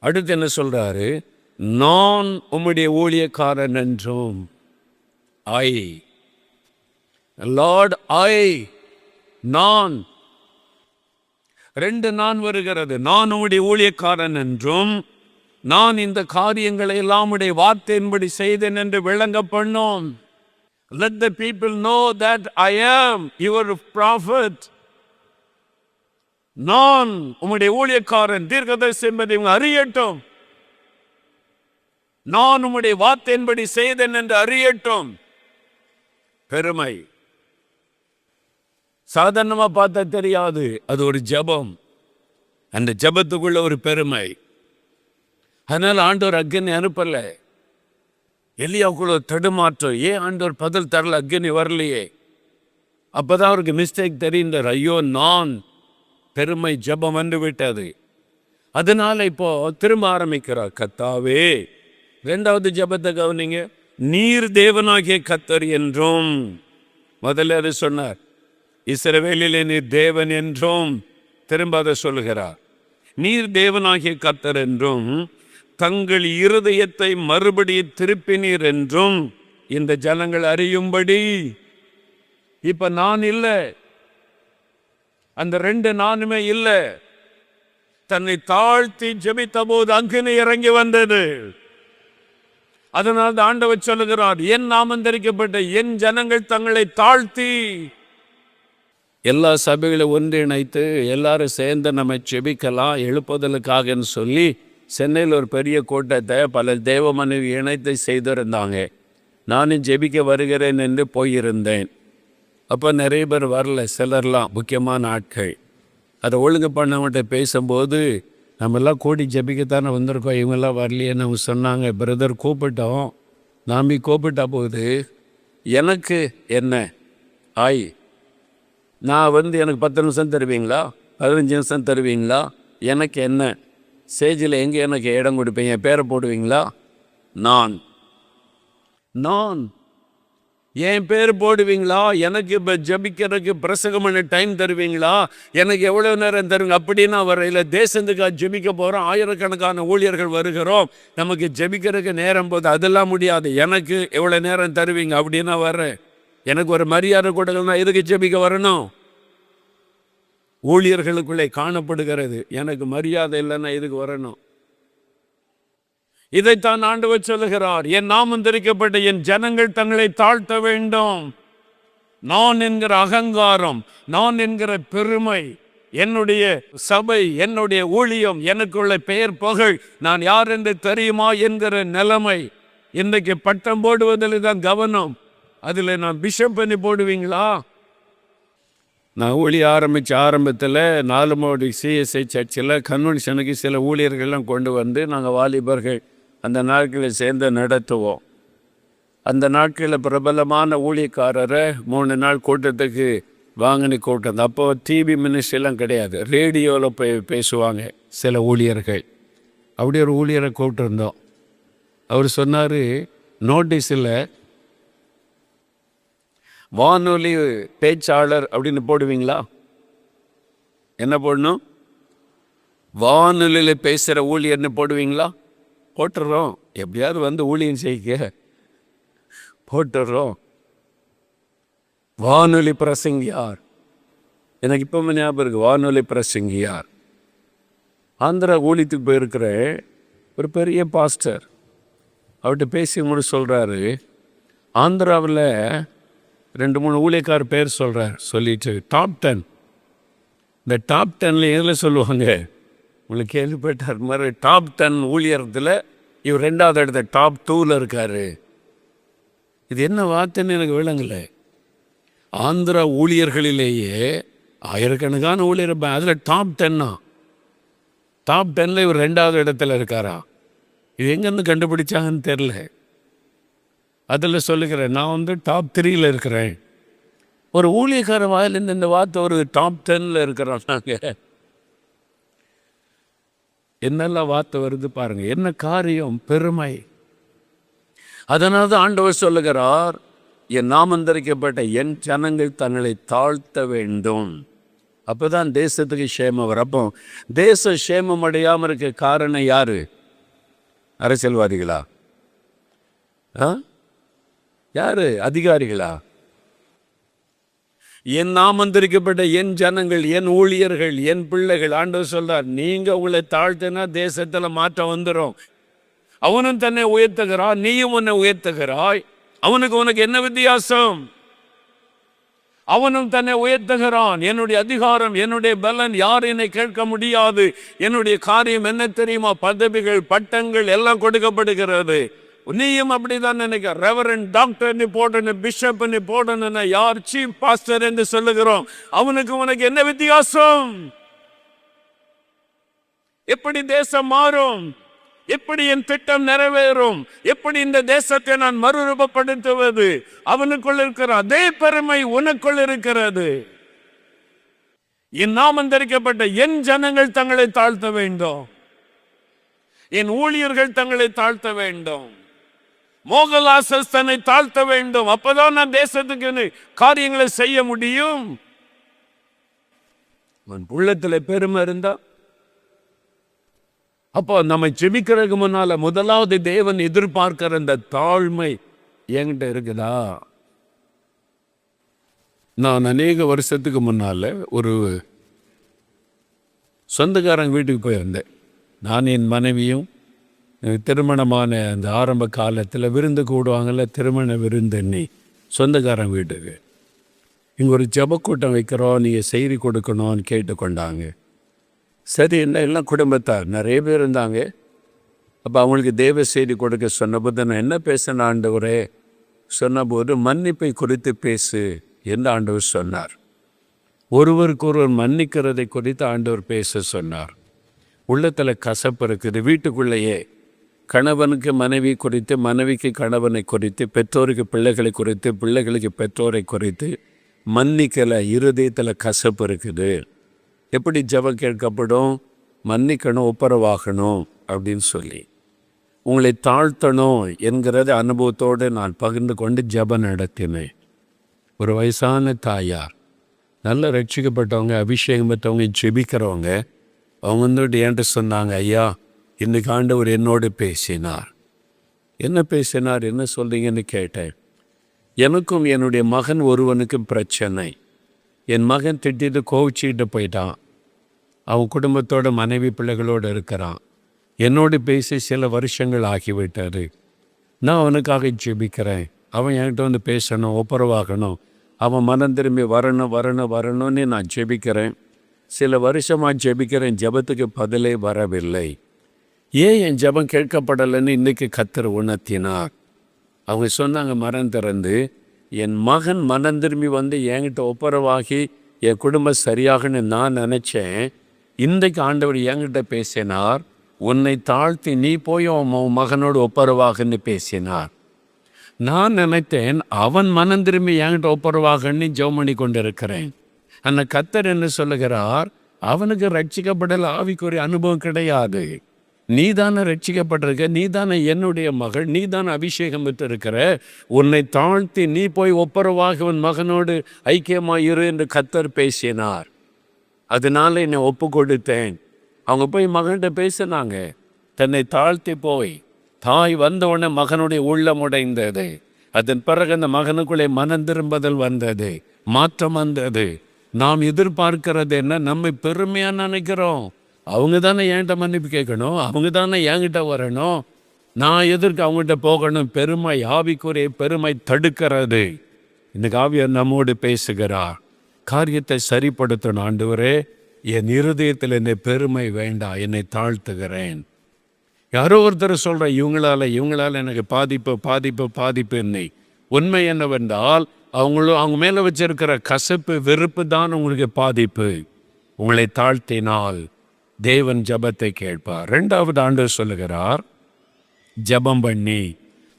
அடுத்து என்ன சொல்றாரு? நான் உம்முடைய ஊழியக்காரன் என்றும், ஐ லார்ட், நான், ரெண்டு நான் வருகிறது. நான் உம்முடைய ஊழியக்காரன் என்றும், நான் இந்த காரியங்களை எல்லாம் உடைய வார்த்தையின்படி செய்தேன் என்று விளங்க பண்ணோம். Let the people know that I am your prophet. நான் உம்முடைய ஊழியக்காரன், தீர்க்கதரிசி என்பதை இவங்க அறியட்டும். நான் உம்முடைய வார்த்தையின்படி செய்தேன் என்று அறியட்டும். பெருமை சாதாரணமா பார்த்தா தெரியாது, அது ஒரு ஜெபம். அந்த ஜெபத்துக்குள்ள ஒரு பெருமை. அதனால ஆண்டவர் அக்கினி அனுப்பல. எலியாவுக்குள்ள தடுமாற்றம். ஏன் ஆண்டவர் பதில் தரல? அக்கினி வரலையே. அப்பதான் அவருக்கு மிஸ்டேக் தெரிந்தார். ஐயோ, நான் பெருமை ஜெபம் வந்து விட்டது. அதனால இப்போ திரும்ப ஆரம்பிக்கிறார். கர்த்தாவே, இரண்டாவது ஜெபத்தை கவனிங்க. நீர் தேவனாகிய கர்த்தர் என்றும், முதல்ல அதை சொன்னார். இஸ்ரவேலிலே நீர் தேவன் என்றும், திரும்ப அதை சொல்லுகிறார். நீர் தேவனாகிய கர்த்தர் என்றும், தங்கள் இருதயத்தை மறுபடியும் திருப்பினீர் என்றும் இந்த ஜனங்கள் அறியும்படி. இப்ப நான் இல்லை, அந்த ரெண்டு நானுமே இல்லை. தன்னை தாழ்த்தி ஜெபித்த போது அக்கினி இறங்கி வந்தது. அதனால் ஆண்டவர் சொல்லுகிறார், என் நாமம் தரிக்கப்பட்ட என் ஜனங்கள் தங்களை தாழ்த்தி. எல்லா சபைகளை ஒன்றிணைத்து எல்லாரும் சேர்ந்து நம்ம ஜெபிக்கலாம் எழுப்புதலுக்காகன்னு சொல்லி சென்னையில் ஒரு பெரிய கூட்டத்தை பல தேவ மனைவி இணைத்து செய்திருந்தாங்க. நானும் ஜெபிக்க வருகிறேன் என்று போயிருந்தேன். அப்போ நிறைய பேர் வரல, சிலர்லாம் முக்கியமான ஆட்கள். அதை ஒழுங்கு பண்ணவன்கிட்ட பேசும்போது, நம்மெல்லாம் கூடி ஜெபிக்கத்தானே வந்திருக்கோம், இவங்கெல்லாம் வரலையே நம்ம சொன்னாங்க. பிரதர் கூப்பிட்டோம், நாம்பி கூப்பிட்டா போகுது. எனக்கு என்ன நான் எனக்கு 10 நிமிஷம் தருவீங்களா, 15 நிமிஷம் தருவீங்களா? எனக்கு என்ன? ஸ்டேஜில் எங்கே எனக்கு இடம் கொடுப்பீங்க? என் பேரை போடுவீங்களா? நான் என் பேர் போடுவீங்களா? எனக்கு இப்போ ஜபிக்கிறதுக்கு பிரசங்கம் பண்ண டைம் தருவீங்களா? எனக்கு எவ்வளோ நேரம் தருவீங்க? அப்படின்னா வரையில் தேசத்துக்காக ஜபிக்க போகிறோம், ஆயிரக்கணக்கான ஊழியர்கள் வருகிறோம், நமக்கு ஜபிக்கிறதுக்கு நேரம் போது அதெல்லாம் முடியாது. எனக்கு எவ்வளோ நேரம் தருவீங்க அப்படின்னா வர்றேன். எனக்கு ஒரு மரியாதை கொடுக்கணும்னா எதுக்கு ஜபிக்க வரணும்? ஊழியர்களுக்குள்ளே காணப்படுகிறது. எனக்கு மரியாதை இல்லைன்னா எதுக்கு வரணும்? இதைத்தான் ஆண்டவர் சொல்லுகிறார், என் நாமம் தரிக்கப்பட்ட என் ஜனங்கள் தங்களை தாழ்த்த வேண்டும். நான் என்கிற அகங்காரம், நான் என்கிற பெருமை, என்னுடைய சபை, என்னுடைய ஊழியம், எனக்குள்ள பெயர் புகழ், நான் யார் என்று தெரியுமா என்கிற நிலைமை. இன்றைக்கு பட்டம் போடுவதில் தான் கவனம். அதில் நான் பிஷப் பண்ணி போடுவீங்களா? நான் ஊழிய ஆரம்பத்தில் 4 மாடி சிஎஸ்ஐ சர்ச்சில் கன்வென்ஷனுக்கு சில ஊழியர்கள்லாம் கொண்டு வந்து நாங்கள் வாலிபர்கள் அந்த நாட்களில் சேர்ந்து நடத்துவோம். அந்த நாட்களில் பிரபலமான ஊழியக்காரரை 3 நாள் கூட்டத்துக்கு வாங்கன்னு கூப்பிட்டு அப்போ டிவி மினிஸ்ட்ரிலாம் கிடையாது, ரேடியோவில் பேசுவாங்க சில ஊழியர்கள். அப்படி ஒரு ஊழியரை கூப்பிட்டுருந்தோம். அவர் சொன்னார், நோட்டீஸில் வானொலி பேச்சாளர் அப்படின்னு போடுவீங்களா? என்ன போடணும்? வானொலியில் பேசுகிற ஊழியர்னு போடுவீங்களா? போட்டுடுறோம். எப்படியாவது வந்து ஊழியம் செய்ய போட்டுடுறோம். வானொலி பிரசங்கியார், எனக்கு இப்போ ஞாபகம் இருக்கு, வானொலி பிரசங்கியார். ஆந்திரா ஊழியத்துக்கு போயிருக்கிற ஒரு பெரிய பாஸ்டர், அவர்கிட்ட பேசி முடி சொல்கிறாரு, ஆந்திராவில் 2-3 ஊழியக்கார் பேர் சொல்கிறார். சொல்லிட்டு டாப் 10, இந்த டாப் 10ல் எதில் சொல்லுவாங்க உங்களுக்கு கேள்விப்பட்டார் மாதிரி, டாப் 10 ஊழியத்தில் இவர் 2வது இடத்த டாப் 2ல் இருக்கார். இது என்ன வார்த்தைன்னு எனக்கு விளங்கலை. ஆந்திரா ஊழியர்களிலேயே ஆயிரக்கணக்கான ஊழியர், அதில் டாப் 10 டாப் 10ல் இவர் 2வது இடத்துல இருக்காரா? இது எங்கேருந்து கண்டுபிடிச்சாங்கன்னு தெரில. அதில் சொல்லுகிறேன், நான் வந்து டாப் 3ல் இருக்கிறேன். ஒரு ஊழியக்கார வாயிலிருந்து இந்த வார்த்தை ஒரு டாப் 10ல் இருக்கிறோம் நாங்கள். என்னெல்லாம் வார்த்தை வருது பாருங்க, என்ன காரியம், பெருமை. அதனால தான் ஆண்டவர் சொல்லுகிறார், என் நாமந்தரிக்கப்பட்ட என் ஜனங்கள் தங்களை தாழ்த்த வேண்டும், அப்போதான் தேசத்துக்கு சேமம் வரும். அப்போ தேச சேமம் அடையாமல் இருக்க காரணம் யாரு? அரசியல்வாதிகளா? யாரு? அதிகாரிகளா? என் நாமந்தரிக்கப்பட்ட என் ஜனங்கள், என் ஊழியர்கள், என் பிள்ளைகள். ஆண்டவர் சொல்றார், நீங்க உங்களை தாழ்த்தினா தேசத்துல மாற்றம் வந்துடும். அவனும் தன்னை உயர்த்துகிறான், நீயும் உன்னை உயர்த்துகிறாய். அவனுக்கு உனக்கு என்ன வித்தியாசம்? அவனும் தன்னை உயர்த்துகிறான். என்னுடைய அதிகாரம், என்னுடைய பலன் யார் என்னை கேட்க முடியாது. என்னுடைய காரியம் என்ன தெரியுமா? பதவிகள், பட்டங்கள் எல்லாம் கொடுக்கப்படுகிறது. நீயும் அப்படிதான் நினைக்க. ரெவரண்ட் டாக்டர் போடணும், பிஷப் போடணும், யார் சீஃப் பாஸ்டர் என்று சொல்லுகிறோம். அவனுக்கு உனக்கு என்ன வித்தியாசம்? எப்படி தேசம் மாறும்? எப்படி என் திட்டம் நிறைவேறும்? எப்படி இந்த தேசத்தை நான் மறுரூபப்படுத்துவது? அவனுக்குள் இருக்கிற அதே பெருமை உனக்குள் இருக்கிறது. என் நாமந்தரிக்கப்பட்ட என் ஜனங்கள் தங்களை தாழ்த்த வேண்டும், என் ஊழியர்கள் தங்களை தாழ்த்த வேண்டும், மோகலாசஸ் தன்னை தாழ்த்த வேண்டும். அப்பதான் நான் தேசத்துக்கு காரியங்களை செய்ய முடியும். உள்ளத்தில் பெருமை இருந்தா, அப்போ நம்ம ஜெபிக்கிறதுக்கு முன்னால முதலாவது தேவன் எதிர்பார்க்கிற இந்த தாழ்மை என்கிட்ட இருக்குதா? நான் அநேக வருஷத்துக்கு முன்னால ஒரு சொந்தக்காரங்க வீட்டுக்கு போயிருந்தேன். நான் என் மனைவியும் திருமணமான அந்த ஆரம்ப காலத்தில் விருந்து கூடுவாங்கள்ல, திருமண விருந்தண்ணி சொந்தக்காரன் வீட்டுக்கு. இங்கே ஒரு ஜபக்கூட்டம் வைக்கிறோம், நீங்கள் செய்தி கொடுக்கணும்னு கேட்டுக்கொண்டாங்க. சரி, என்ன எல்லாம் குடும்பத்தார் நிறைய பேர் இருந்தாங்க. அப்போ அவங்களுக்கு தேவ செய்தி கொடுக்க சொன்னபோது நான் என்ன பேசின ஆண்டவரே சொன்னபோது, மன்னிப்பை குறித்து பேசு என்று ஆண்டவர் சொன்னார். ஒருவருக்கு ஒருவர் மன்னிக்கிறதை குறித்து ஆண்டவர் பேச சொன்னார். உள்ளத்தில் கசப்பு இருக்குது. வீட்டுக்குள்ளேயே கணவனுக்கு மனைவி குறித்து, மனைவிக்கு கணவனை குறித்து, பெற்றோருக்கு பிள்ளைகளை குறித்து, பிள்ளைகளுக்கு பெற்றோரை குறித்து மன்னிக்கலை. இருதயத்தில் கசப்பு இருக்குது. எப்படி ஜெபம் கேட்கப்படும்? மன்னிக்கணும், ஒப்புரவாகணும் அப்படின்னு சொல்லி உங்களை தாழ்த்தணும் என்கிறத அனுபவத்தோடு நான் பகிர்ந்து கொண்டு ஜெபம் நடத்தினேன். ஒரு வயசான தாயார், நல்ல ரட்சிக்கப்பட்டவங்க, அபிஷேகம் பெற்றவங்க, ஜெபிக்கிறவங்க, அவங்க வந்துட்டு என்கிட்ட சொன்னாங்க, ஐயா இன்னைக்கு ஆண்டவர் என்னோடு பேசினார். என்ன பேசினார், என்ன சொல்றீங்கன்னு கேட்டேன். எனக்கும் என்னுடைய மகன் ஒருவனுக்கும் பிரச்சனை. என் மகன் திட்டிட்டு கோவிச்சுக்கிட்டு போயிட்டான். அவன் குடும்பத்தோட மனைவி பிள்ளைகளோடு இருக்கிறான். என்னோடு பேசி சில வருஷங்கள் ஆகிவிட்டாரு. நான் அவனுக்காக ஜெபிக்கிறேன். அவன் என்கிட்ட வந்து பேசணும், ஒப்புரவாகணும், அவன் மனம் திரும்பி வரணும்னு நான் ஜெபிக்கிறேன். சில வருஷமாக ஜெபிக்கிறேன், ஜெபத்துக்கு பதிலே வரவில்லை. ஏன் என் ஜெபம் கேட்கப்படலைன்னு இன்றைக்கி கர்த்தர் உணர்த்தினார். அவங்க சொன்னாங்க, மனம் திறந்து, என் மகன் மனம் திரும்பி வந்து என்கிட்ட ஒப்புரவாகி என் குடும்பம் சரியாகன்னு நான் நினச்சேன். இன்றைக்கு ஆண்டவர் என்கிட்ட பேசினார், உன்னை தாழ்த்தி நீ போய் உன் மகனோடு ஒப்புரவாகன்னு பேசினார். நான் நினைத்தேன் அவன் மனம் திரும்பி என்கிட்ட ஒப்புரவாகன்னு ஜெபம் பண்ணி கொண்டு இருக்கிறேன். அந்த கர்த்தர் என்ன சொல்லுகிறார்? அவனுக்கு ரட்சிக்கப்படல ஆவிக்குரிய அனுபவம் கிடையாது. நீதானே ரட்சிக்கப்பட்டிருக்க, நீதானே என்னுடைய மகள், நீதானே அபிஷேகம் பெற்று இருக்கிற. உன்னை தாழ்த்தி நீ போய் ஒப்புரவாக உன் மகனோடு ஐக்கியமாயிரு என்று கர்த்தர் பேசினார். அதனால என்னை ஒப்பு கொடுத்தேன். அவங்க போய் மகன்கிட்ட பேசினாங்க. தன்னை தாழ்த்தி போய் தாய் வந்தவுடனே மகனுடைய உள்ளம் உடைந்தது. அதன் பிறகு அந்த மகனுக்குள்ளே மனம் திரும்புதல் வந்தது, மாற்றம் வந்தது. நாம் எதிர்பார்க்கிறது என்ன? நம்மை பெருமையாக நினைக்கிறோம். அவங்க தானே என்கிட்ட மன்னிப்பு கேட்கணும், அவங்க தானே என்கிட்ட வரணும், நான் எதற்கு அவங்ககிட்ட போகணும்? பெருமை, ஆவிக்குரிய பெருமை தடுக்கிறது. இன்னைக்கு ஆவியார் நம்மோடு பேசுகிறார். காரியத்தை சரிப்படுத்தணும். ஆண்டவரே, என் இருதயத்தில் என்னை பெருமை வேண்டாம், என்னை தாழ்த்துகிறேன். யாரோ ஒருத்தர் சொல்கிற இவங்களால எனக்கு பாதிப்பு என்னை. உண்மை என்னவென்றால் அவங்க மேலே வச்சிருக்கிற கசப்பு, வெறுப்பு தான் உங்களுக்கு பாதிப்பு. உங்களை தாழ்த்தினால் தேவன் ஜபத்தை கேட்பார். 2வது ஆண்டவர் சொல்லுகிறார், ஜபம் பண்ணி.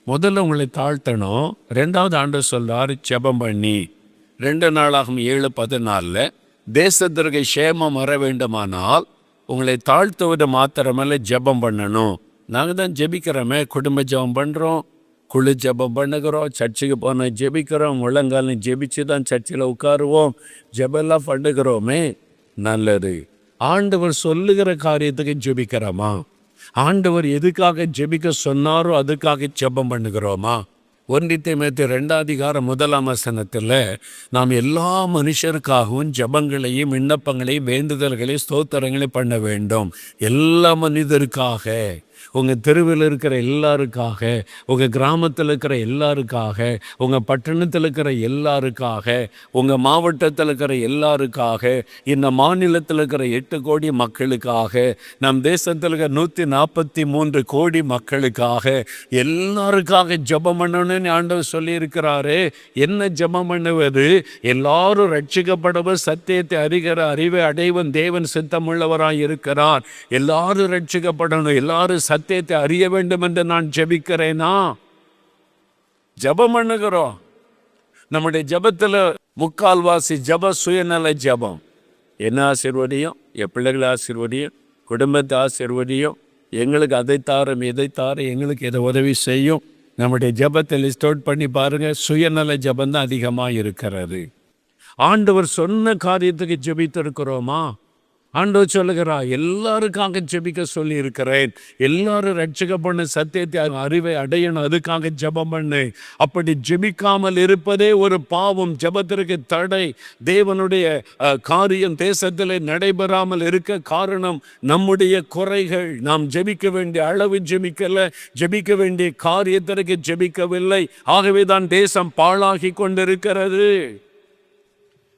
முதல்ல உங்களை தாழ்த்தணும். 2வது ஆண்டவர் சொல்றார், ஜபம் பண்ணி. 2 நாளாகும் 7:14 தேசத்திற்கு சேமம் வர வேண்டுமானால் உங்களை தாழ்த்துவது மாத்திரமல்ல, ஜபம் பண்ணணும். நாங்கள் தான் ஜெபிக்கிறோமே, குடும்ப ஜபம் பண்ணுறோம், குழு ஜபம் பண்ணுகிறோம், சர்ச்சுக்கு போனால் ஜெபிக்கிறோம், முழங்காலும் ஜெபிச்சு தான் சர்ச்சில் உட்காருவோம், ஜெபெல்லாம் பண்ணுகிறோமே. நல்லது. ஆண்டவர் சொல்லுகிற காரியத்துக்கு ஜெபிக்கிறோமா? ஆண்டவர் எதுக்காக ஜெபிக்க சொன்னாரோ அதுக்காக ஜெபம் பண்ணுகிறோமா? 1 தீமோத்தேயு 2:1 நாம் எல்லா மனுஷருக்காகவும் ஜெபங்களையும் விண்ணப்பங்களையும் வேண்டுதல்களையும் ஸ்தோத்திரங்களையும் பண்ண வேண்டும். எல்லா மனிதருக்காக, உங்கள் தெருவில் இருக்கிற எல்லாருக்காக, உங்கள் கிராமத்தில் இருக்கிற எல்லாருக்காக, உங்கள் பட்டணத்தில் இருக்கிற எல்லாருக்காக, உங்கள் மாவட்டத்தில் இருக்கிற எல்லாருக்காக, இந்த மாநிலத்தில் இருக்கிற 8 கோடி மக்களுக்காக, நம் தேசத்தில் இருக்கிற 143 கோடி மக்களுக்காக, எல்லாருக்காக ஜெபம் பண்ணணும்னு ஆண்டவர் சொல்லியிருக்கிறாரு. என்ன ஜெபம் பண்ணுவது? எல்லாரும் ரட்சிக்கப்படுவர், சத்தியத்தை அறிகிற அறிவை அடைவன் தேவன் சித்தமுள்ளவராய் இருக்கிறார். எல்லாரும் ரட்சிக்கப்படணும், எல்லாரும் சத்தியத்தை அறிய வேண்டும் என்று நான் ஜெபிக்கிறேனா? ஜெபம் பண்ணுகிறோம். நம்முடைய ஜெபத்தில் 3/4 ஜெபம் சுயநல ஜெபம். என்ன ஆசீர்வதியும், என் பிள்ளைகளை ஆசீர்வதியும், குடும்பத்தை ஆசீர்வதியும், எங்களுக்கு அதை தாரும் இதை தாரும், எங்களுக்கு இதை உதவி செய்யும். நம்முடைய ஜெபத்தை லிஸ்ட் அவுட் பண்ணி பாருங்கள், சுயநல ஜெபம் தான் அதிகமாக இருக்கிறது. ஆண்டவர் சொன்ன காரியத்துக்கு ஜெபித்திருக்கிறோமா? ஆண்டவர் சொல்லுகிறார், எல்லாருக்காக ஜெபிக்க சொல்லி இருக்கிறேன். எல்லாரும் ரட்சிக்கப்பண்ணு, சத்தியத்தை அறிவை அடையணும், அதுக்காக ஜெபம் பண்ணு. அப்படி ஜெபிக்காமல் இருப்பதே ஒரு பாவம், ஜெபத்திற்கு தடை. தேவனுடைய காரியம் தேசத்தில் நடைபெறாமல் இருக்க காரணம் நம்முடைய குறைகள். நாம் ஜெபிக்க வேண்டிய அளவு ஜெபிக்கல, ஜெபிக்க வேண்டிய காரியத்திற்கு ஜெபிக்கவில்லை. ஆகவே தான் தேசம் பாழாகி கொண்டிருக்கிறது.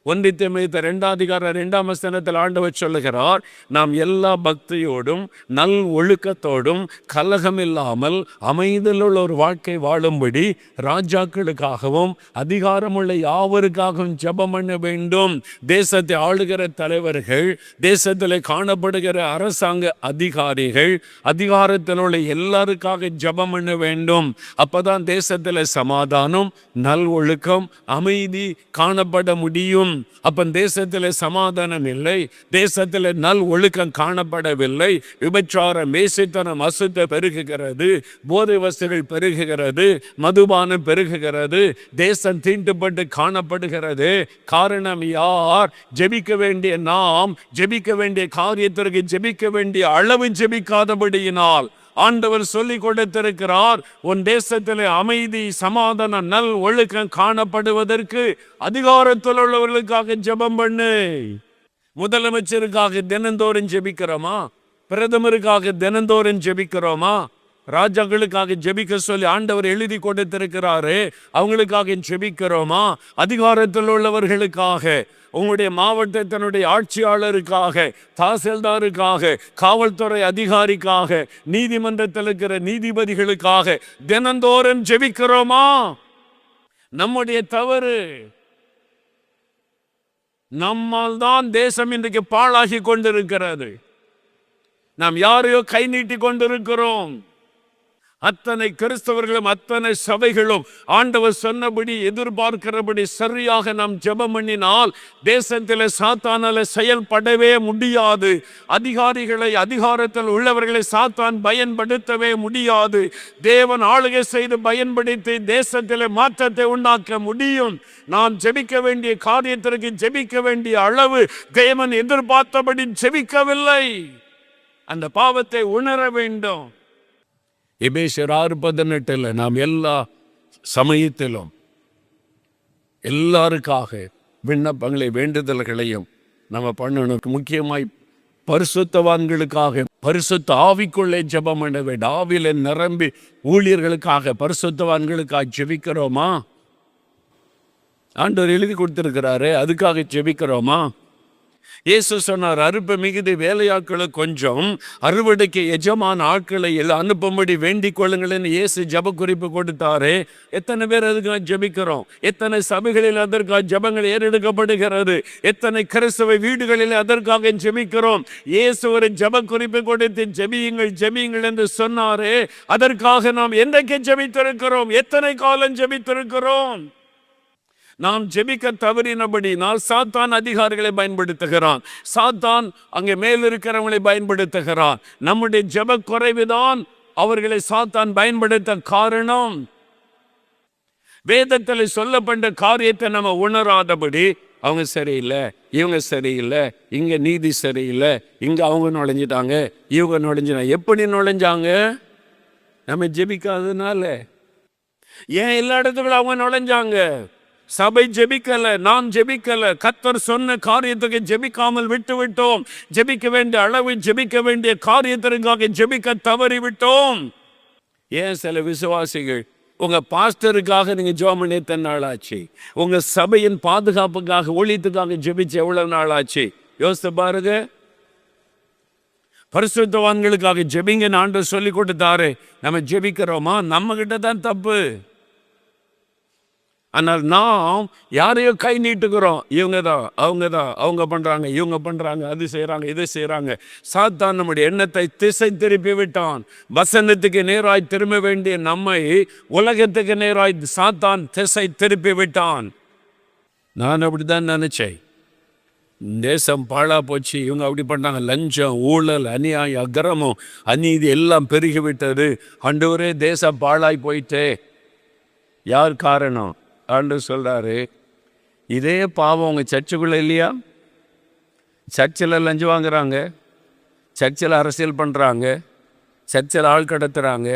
1 தீமோத்தேயு 2:2 ஆண்டவர் சொல்லுகிறார், நாம் எல்லா பக்தியோடும் நல் ஒழுக்கத்தோடும் கலகம் இல்லாமல் அமைதியுள்ள ஒரு வாழ்க்கை வாழும்படி ராஜாக்களுக்காகவும் அதிகாரமுள்ள யாவருக்காகவும் ஜெபம் பண்ண வேண்டும். தேசத்தை ஆளுகிற தலைவர்கள், தேசத்தில் காணப்படுகிற அரசாங்க அதிகாரிகள், அதிகாரத்தில் உள்ள எல்லாருக்காக ஜெபம் பண்ண வேண்டும். அப்பதான் தேசத்தில் சமாதானம், நல் ஒழுக்கம், அமைதி காணப்பட முடியும். அப்ப தேசத்தில் சமாதானம் இல்லை, தேசத்தில் நல் ஒழுக்கம் காணப்படவில்லை. விபச்சாரம், வேசித்தனம், அசுத்த பெருகுகிறது, போதை வஸ்துகள் பெருகுகிறது, மதுபானம் பெருகுகிறது, தேசம் தீண்டுபட்டு காணப்படுகிறது. காரணம் யார்? ஜெபிக்க வேண்டிய நாம் ஜெபிக்க வேண்டிய காரியத்திற்கு ஜெபிக்க வேண்டிய அளவு ஜெபிக்காதபடியினால் ஆண்டவர் சொல்லி கொடுத்திருக்கிறார், உன் தேசத்தில் அமைதி, சமாதானம், நல் ஒழுக்கம் காணப்படுவதற்கு அதிகாரத்தில் உள்ளவர்களுக்காக ஜெபம் பண்ணு. முதலமைச்சருக்காக தினந்தோறும் ஜெபிக்கிறோமா? பிரதமருக்காக தினந்தோறும் ஜெபிக்கிறோமா? ராஜாக்களுக்காக ஜெபிக்க சொல்லி ஆண்டவர் எழுதி கொடுத்திருக்கிறாரு, அவங்களுக்காக ஜெபிக்கிறோமா? அதிகாரத்தில் உள்ளவர்களுக்காக, உங்களுடைய மாவட்டத்தினுடைய ஆட்சியாளருக்காக, தாசில்தாருக்காக, காவல்துறை அதிகாரிக்காக, நீதிமன்றத்தில் இருக்கிற நீதிபதிகளுக்காக தினந்தோறும் ஜெபிக்கிறோமா? நம்முடைய தவறு. நம்மால் தான் தேசம் இன்றைக்கு பாழாகி கொண்டிருக்கிறது. நாம் யாரையோ கை நீட்டி கொண்டிருக்கிறோம். அத்தனை கிறிஸ்தவர்களும் அத்தனை சபைகளும் ஆண்டவர் சொன்னபடி எதிர்பார்க்கிறபடி சரியாக நாம் ஜெபம் பண்ணினால் தேசத்தில் சாத்தானால செயல்படவே முடியாது. அதிகாரிகளை, அதிகாரத்தில் உள்ளவர்களை சாத்தான் பயன்படுத்தவே முடியாது. தேவன் ஆளுகை செய்து பயன்படுத்தி தேசத்தில் மாற்றத்தை உண்டாக்க முடியும். நாம் ஜெபிக்க வேண்டிய காரியத்திற்கு ஜெபிக்க வேண்டிய அளவு தேவன் எதிர்பார்த்தபடி ஜெபிக்கவில்லை. அந்த பாவத்தை உணர வேண்டும். எபேசியர் 6:18 நாம் எல்லா சமயத்திலும் எல்லாருக்காக விண்ணப்பங்களை, வேண்டுதல்களையும் நம்ம பண்ணணும். முக்கியமாய் பரிசுத்தவான்களுக்காக, பரிசுத்த ஆவிக்குள்ளே ஜெபம் பண்ண வேண்டும். ஆவியில நிரம்பி ஊழியர்களுக்காக, பரிசுத்தவான்களுக்காக ஜெபிக்கிறோமா? ஆண்டவர் எழுதி கொடுத்திருக்கிறாரு, அதுக்காக ஜெபிக்கிறோமா? இயேசு சொன்னார், அறுப்பு மிகுதி, வேலையாட்களை கொஞ்சம், அறுவடைக்கு எஜமான ஆட்களை அனுப்பும்படி வேண்டிக் கொள்ளுங்களேன்னு இயேசு ஜெப குறிப்பு கொடுத்தாரு. எத்தனை பேர் அதுக்காக ஜெபிக்கிறோம்? எத்தனை சபைகளில் அதற்காக ஜெபங்கள் ஏறெடுக்கப்படுகிறது? எத்தனை கிறிஸ்தவ வீடுகளில் அதற்காக ஜெபிக்கிறோம்? இயேசு ஒரு ஜெப குறிப்பு கொடுத்து ஜெபியுங்கள் ஜெபியுங்கள் என்று சொன்னாரே, அதற்காக நாம் என்றைக்கு ஜெபித்திருக்கிறோம்? எத்தனை காலம் ஜெபித்திருக்கிறோம்? நாம் ஜெபிக்க தவறினபடினால் சாத்தான் அதிகாரிகளை பயன்படுத்துகிறான், சாத்தான் அங்கே மேலிருக்கிறவங்களை பயன்படுத்துகிறான். நம்முடைய ஜெப குறைவுதான் அவர்களை சாத்தான் பயன்படுத்த காரணம். வேதத்தில் சொல்லப்பட்ட காரியத்தை நம்ம உணராதபடி, அவங்க சரியில்லை, இவங்க சரியில்லை, இங்க நீதி சரியில்லை, இங்க அவங்க நுழைஞ்சிட்டாங்க, இவங்க நுழைஞ்சிட்டாங்க. எப்படி நுழைஞ்சாங்க? நம்ம ஜெபிக்காததுனால. ஏன் எல்லா இடத்துக்கும் அவங்க நுழைஞ்சாங்க? சபை ஜெபிக்கல, நாம் ஜெபிக்கல. கர்த்தர் சொன்ன காரியத்துக்கு ஜெபிக்காமல் விட்டு விட்டோம். ஜெபிக்க வேண்டிய அளவு, ஜெபிக்க வேண்டிய காரியத்திற்காக ஜெபிக்க தவறி விட்டோம். ஏன் சில விசுவாசிகள் உங்க பாஸ்டருக்காக நீங்க ஜெபம் பண்ணி எத்தனை நாள் ஆச்சு? உங்க சபையின் பாதுகாப்புக்காக, ஒழித்துக்காக ஜெபிச்சு எவ்வளவு நாள் ஆச்சு? யோசித்து பாருங்க. பரிசுத்தவான்களுக்காக ஜெபிங்கன்னு ஆண்டவர் சொல்லி கொடுத்தாரு. நம்ம ஜெபிக்கிறோமா? நம்ம கிட்ட தான் தப்பு. ஆனால் நாம் யாரையோ கை நீட்டுக்கிறோம். இவங்க தான், அவங்க தான், அவங்க பண்ணுறாங்க, இவங்க பண்ணுறாங்க, அது செய்கிறாங்க, இதை செய்கிறாங்க. சாத்தான் நம்முடைய எண்ணத்தை திசை திருப்பி விட்டான். வசனத்துக்கு நேராய் திரும்ப வேண்டிய நம்மை உலகத்துக்கு நேராய் சாத்தான் திசை திருப்பி விட்டான். நான் அப்படி தான் நினச்சேன். தேசம் பாழா போச்சு, இவங்க அப்படி பண்ணாங்க, லஞ்சம், ஊழல், அநியாயம், அக்கிரமம், அநீதி எல்லாம் பெருகிவிட்டது. ஆண்டவரே தேசம் பாழாய் போயிட்டே. யார் காரணம்? ஆண்டவர் சொல்றாரு, இதே பாவம் உங்கள் சர்ச்சுக்குள்ளே இல்லையா? சர்ச்சில் லஞ்சம் வாங்குறாங்க, சர்ச்சில் அரசியல் பண்ணுறாங்க, சர்ச்சில் ஆள் கடத்துகிறாங்க,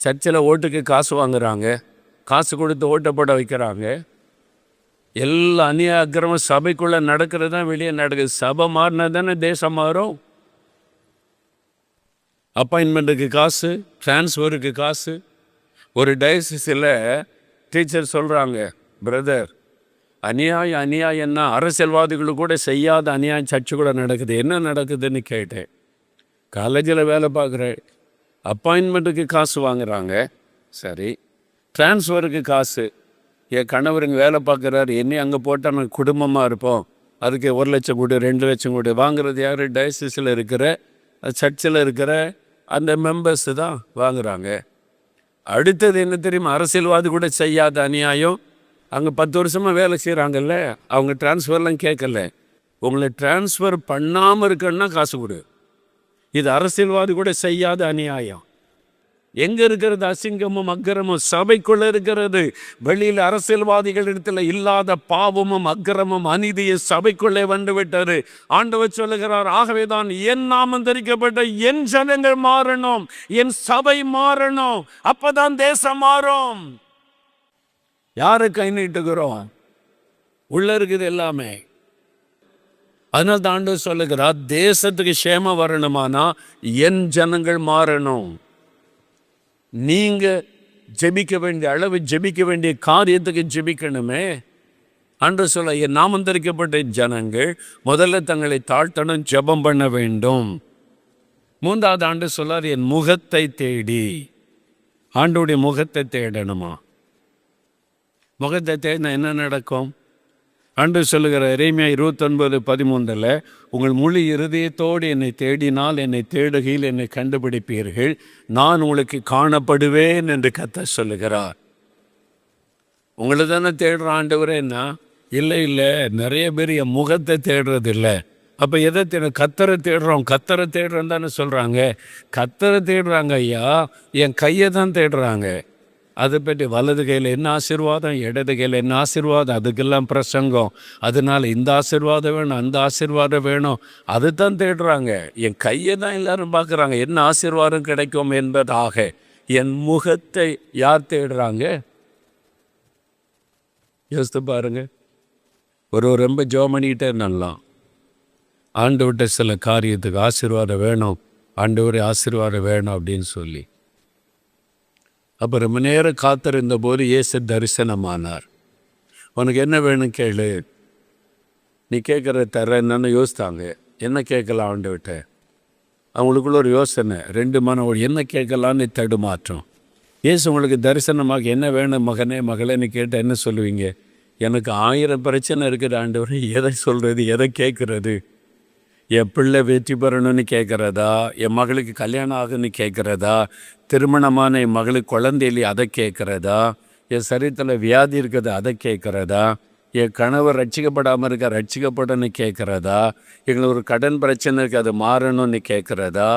சர்ச்சில் ஓட்டுக்கு காசு வாங்குறாங்க, காசு கொடுத்து ஓட்டை போட வைக்கிறாங்க. எல்லா அந்நிய அக்கிரமம் சபைக்குள்ளே நடக்கிறது தான் வெளியே நடக்குது. சபை மாறினா தானே தேசம் மாறும். அப்பாயின்மெண்ட்டுக்கு காசு, டிரான்ஸ்ஃபருக்கு காசு. ஒரு டயசிஸில் டீச்சர் சொல்கிறாங்க, பிரதர், அநியாயம்னா அரசியல்வாதிகள் கூட செய்யாத அநியாயம் சர்ச்சு கூட நடக்குது. என்ன நடக்குதுன்னு கேட்டேன். காலேஜில் வேலை பார்க்குறேன், அப்பாயின்மெண்ட்டுக்கு காசு வாங்குறாங்க, சரி. டிரான்ஸ்ஃபருக்கு காசு, என் கணவருங்க வேலை பார்க்குறாரு, என்னையும் அங்கே போட்டால் நாங்கள் குடும்பமாக இருப்போம், அதுக்கு 1 லட்சம் கொடு, 2 லட்சம் கொடு. வாங்குறது யார்? டயசிஸில் இருக்கிற, சர்ச்சில் இருக்கிற அந்த மெம்பர்ஸு தான் வாங்குறாங்க. அடுத்தது என்ன தெரியுமா? அரசியல்வாதி கூட செய்யாத அநியாயம். அங்கே 10 வருஷமாக வேலை செய்கிறாங்கல்ல, அவங்க டிரான்ஸ்ஃபர்லாம் கேட்கல. உங்களை டிரான்ஸ்ஃபர் பண்ணாமல் இருக்கணும்னா காசு கொடு. இது அரசியல்வாதி கூட செய்யாத அநியாயம். எங்கே இருக்கிறது அசிங்கமும் அக்கிரமும்? சபைக்குள்ளே இருக்கிறது. வெளியில் அரசியல்வாதிகள் இடத்துல இல்லாத பாவமும் அக்கிரமும் அநீதியை சபைக்குள்ளே வந்து விட்டது. ஆண்டவர் சொல்லுகிறார், ஆகவே தான் என் நாமம் தரிக்கப்பட்ட என் ஜனங்கள் மாறணும், என் சபை மாறணும், அப்பதான் தேசம் மாறும். யாரை கை நீட்டுகிறோம்? உள்ள இருக்குது எல்லாமே. அதனால தான் ஆண்டவர் சொல்லுகிறார், தேசத்துக்கு சேமம் வரணுமானா என் ஜனங்கள் மாறணும். நீங்கள் ஜெபிக்க வேண்டிய அளவு, ஜெபிக்க வேண்டிய காரியத்துக்கு ஜெபிக்கணுமே. ஆண்டவர் சொல்ல, என் நாமம் தரிக்கப்பட்ட ஜனங்கள் முதல்ல தங்களை தாழ்த்தணும், ஜெபம் பண்ண வேண்டும். 3வது ஆண்டவர் சொல்லார், என் முகத்தை தேடி. ஆண்டவருடைய முகத்தை தேடணுமா? முகத்தை தேடினா என்ன நடக்கும்? ஆண்டவர் சொல்லுகிற எரேமியா 29:13 உங்கள் முழு இருதயத்தோடு என்னை தேடினால் என்னை தேடுகையில் என்னை கண்டுபிடிப்பீர்கள், நான் உங்களுக்கு காணப்படுவேன் என்று கர்த்தர் சொல்லுகிறார். உங்களை தானே தேடுற ஆண்டவரேன்னா, இல்லை நிறைய பேர் என் முகத்தை தேடுறது இல்லை. அப்போ எதை கர்த்தரை தேடுறோம், கர்த்தரை தேடுறோன்னு தானே சொல்கிறாங்க. கர்த்தரை தேடுறாங்க ஐயா, என் கையை தான் தேடுறாங்க. அதை பற்றி வலது கையில் என்ன ஆசீர்வாதம், இடது கையில் என்ன ஆசீர்வாதம், அதுக்கெல்லாம் பிரசங்கம். அதனால் இந்த ஆசீர்வாதம் வேணும், அந்த ஆசீர்வாதம் வேணும், அது தான் தேடுறாங்க. என் கையை தான் எல்லாரும் பார்க்குறாங்க, என்ன ஆசீர்வாதம் கிடைக்கும் என்பதாக. என் முகத்தை யார் தேடுறாங்க? யோசித்து பாருங்க. ஒரு ரொம்ப ஜோமனிகிட்டே நல்லா ஆண்டவர்கிட்ட சில காரியத்துக்கு ஆசீர்வாதம் வேணும், ஆண்டவரே ஆசீர்வாதம் வேணும் அப்படின்னு சொல்லி. அப்போ ரொம்ப நேரம் காத்திருந்த போது இயேசு தரிசனமானார். உனக்கு என்ன வேணும் கேளு, நீ கேட்குற தர என்னன்னு யோசித்தாங்க. என்ன கேட்கலாம் ஆண்டவர்கிட்ட? அவங்களுக்குள்ள ஒரு யோசனை, 2 மனம் என்ன கேட்கலான்னு தடுமாற்றம். இயேசு உங்களுக்கு தரிசனமாக என்ன வேணும் மகனே மகளேன்னு கேட்டால் என்ன சொல்லுவீங்க? எனக்கு 1000 பிரச்சனை இருக்குது ஆண்டவரே, எதை சொல்கிறது, எதை கேட்குறது? என் பிள்ளை வெற்றி பெறணும்னு கேட்குறதா, என் மகளுக்கு கல்யாணம் ஆகுன்னு கேட்குறதா, திருமணமான என் மகளுக்கு குழந்தை இல்லையே அதை கேட்குறதா, என் சரீரத்தில் வியாதி இருக்குது அதை கேட்குறதா, என் கணவர் ரட்சிக்கப்படாமல் இருக்க ரட்சிக்கப்படணும்னு கேட்குறதா, எங்களுக்கு ஒரு கடன் பிரச்சனை இருக்குது அது மாறணும்னு கேட்குறதா,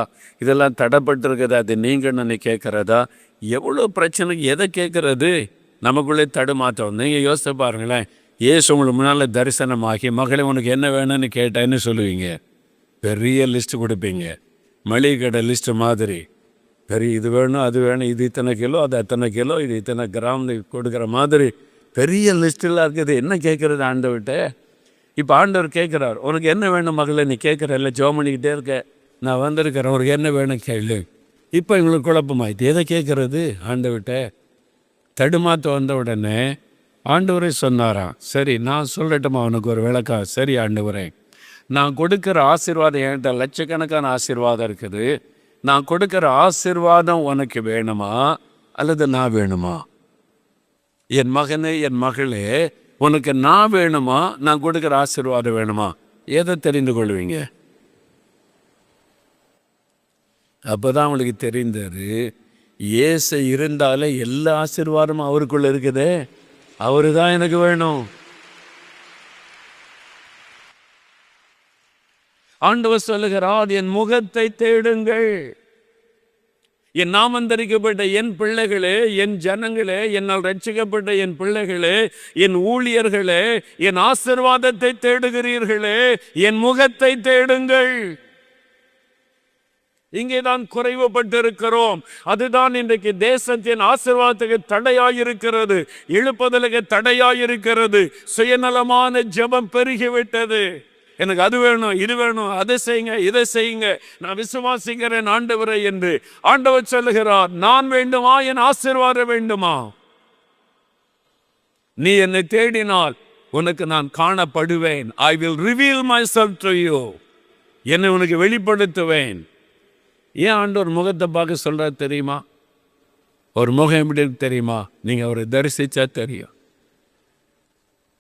இதெல்லாம் தடைப்பட்டு இருக்குது அது நீங்கணும்னு கேட்குறதா, எவ்வளோ பிரச்சனைக்கு எதை கேட்குறது? நமக்குள்ளே தடுமாற்றம். நீங்கள் யோசித்து பாருங்களேன். இயேசு உங்களுக்கு முன்னால் தரிசனமாகி மகளே உனக்கு என்ன வேணும்னு கேட்டேன்னு சொல்லுவீங்க. பெரிய லிஸ்ட்டு கொடுப்பீங்க, மளிகை கடை லிஸ்ட்டு மாதிரி. பெரிய இது வேணும் அது வேணும், இது இத்தனை கிலோ அது அத்தனை கிலோ, இது இத்தனை கிராம் கொடுக்குற மாதிரி பெரிய லிஸ்ட்டெல்லாம் இருக்குது. என்ன கேட்குறது ஆண்டவர்கிட்ட? இப்போ ஆண்டவர் கேட்குறார், உனக்கு என்ன வேணும் மகளே, நீ கேட்குற இல்லை ஜோமனிக்கிட்டே இருக்க, நான் வந்திருக்கிறேன், உனக்கு என்ன வேணும் கேளு. இப்போ எங்களுக்கு குழப்பமாயிட்டு எதை கேட்குறது ஆண்டவர்கிட்ட? தடுமாற்ற வந்த உடனே ஆண்டவரே சொன்னாராம், சரி நான் சொல்லட்டுமா அவனுக்கு ஒரு விளக்கம். சரி ஆண்டவரே, நான் கொடுக்குற ஆசீர்வாதம் என்கிட்ட லட்சக்கணக்கான ஆசீர்வாதம் இருக்குது. நான் கொடுக்குற ஆசீர்வாதம் உனக்கு வேணுமா அல்லது நான் வேணுமா? என் மகனே என் மகளே, உனக்கு நான் வேணுமா நான் கொடுக்குற ஆசீர்வாதம் வேணுமா? எதை தெரிந்து கொள்வீங்க? அப்போ தான் அவங்களுக்கு தெரிந்தாரு, இயேசு இருந்தாலே எல்லா ஆசீர்வாதமும் அவருக்குள்ளே இருக்குதே, அவரு தான் எனக்கு வேணும். ஆண்டவர் சொல்லுகிறார், என் முகத்தை தேடுங்கள். என் நாமந்தரிக்கப்பட்ட என் பிள்ளைகளே, என் ஜனங்களே, என்னால் ரட்சிக்கப்பட்ட என் பிள்ளைகளே, என் ஊழியர்களே, என் ஆசீர்வாதத்தை தேடுகிறீர்களே, என் முகத்தை தேடுங்கள். இங்கே தான் குறைவுபட்டிருக்கிறோம். அதுதான் இன்றைக்கு தேசத்தின் ஆசீர்வாதத்துக்கு தடையாயிருக்கிறது, இழுப்பதற்கு தடையாயிருக்கிறது. சுயநலமான ஜெபம் பெருகிவிட்டது. எனக்கு அது வேணும் இது வேணும், அதை செய்யுங்க இதை செய்யுங்க, நான் விசுவாசிக்கிறேன் ஆண்டவரை என்று. ஆண்டவர் சொல்லுகிறார், நான் வேண்டுமா, என் ஆசீர்வாதம் வேண்டுமா? நீ என்னை தேடினால் உனக்கு நான் காணப்படுவேன். I will reveal myself to you. என்னை உனக்கு வெளிப்படுத்துவேன். ஏன் ஆண்டவர் முகத்தை பார்க்க சொல்றாரு தெரியுமா? ஒரு முகம் எப்படி இருக்கு தெரியுமா? நீங்க அவரை தரிசிச்சா தெரியும்.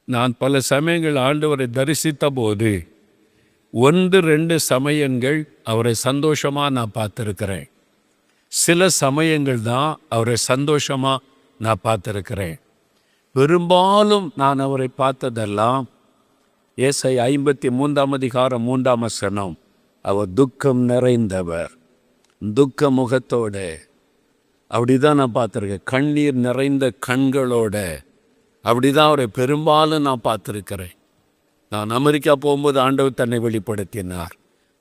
நான் பல சமயங்கள் ஆண்டவரை தரிசித்த போது 1-2 சமயங்கள் அவரை சந்தோஷமாக நான் பார்த்துருக்கிறேன். சில சமயங்கள் தான் அவரை சந்தோஷமாக நான் பார்த்துருக்கிறேன். பெரும்பாலும் நான் அவரை பார்த்ததெல்லாம் ஏசாயா 53:3 அவர் துக்கம் நிறைந்தவர், துக்க முகத்தோடு அப்படிதான் நான் பார்த்துருக்கேன். கண்ணீர் நிறைந்த கண்களோட அப்படிதான் அவரை பெரும்பாலும் நான் பார்த்துருக்கிறேன். நான் அமெரிக்கா போகும்போது ஆண்டவர் தன்னை வெளிப்படுத்தினார்.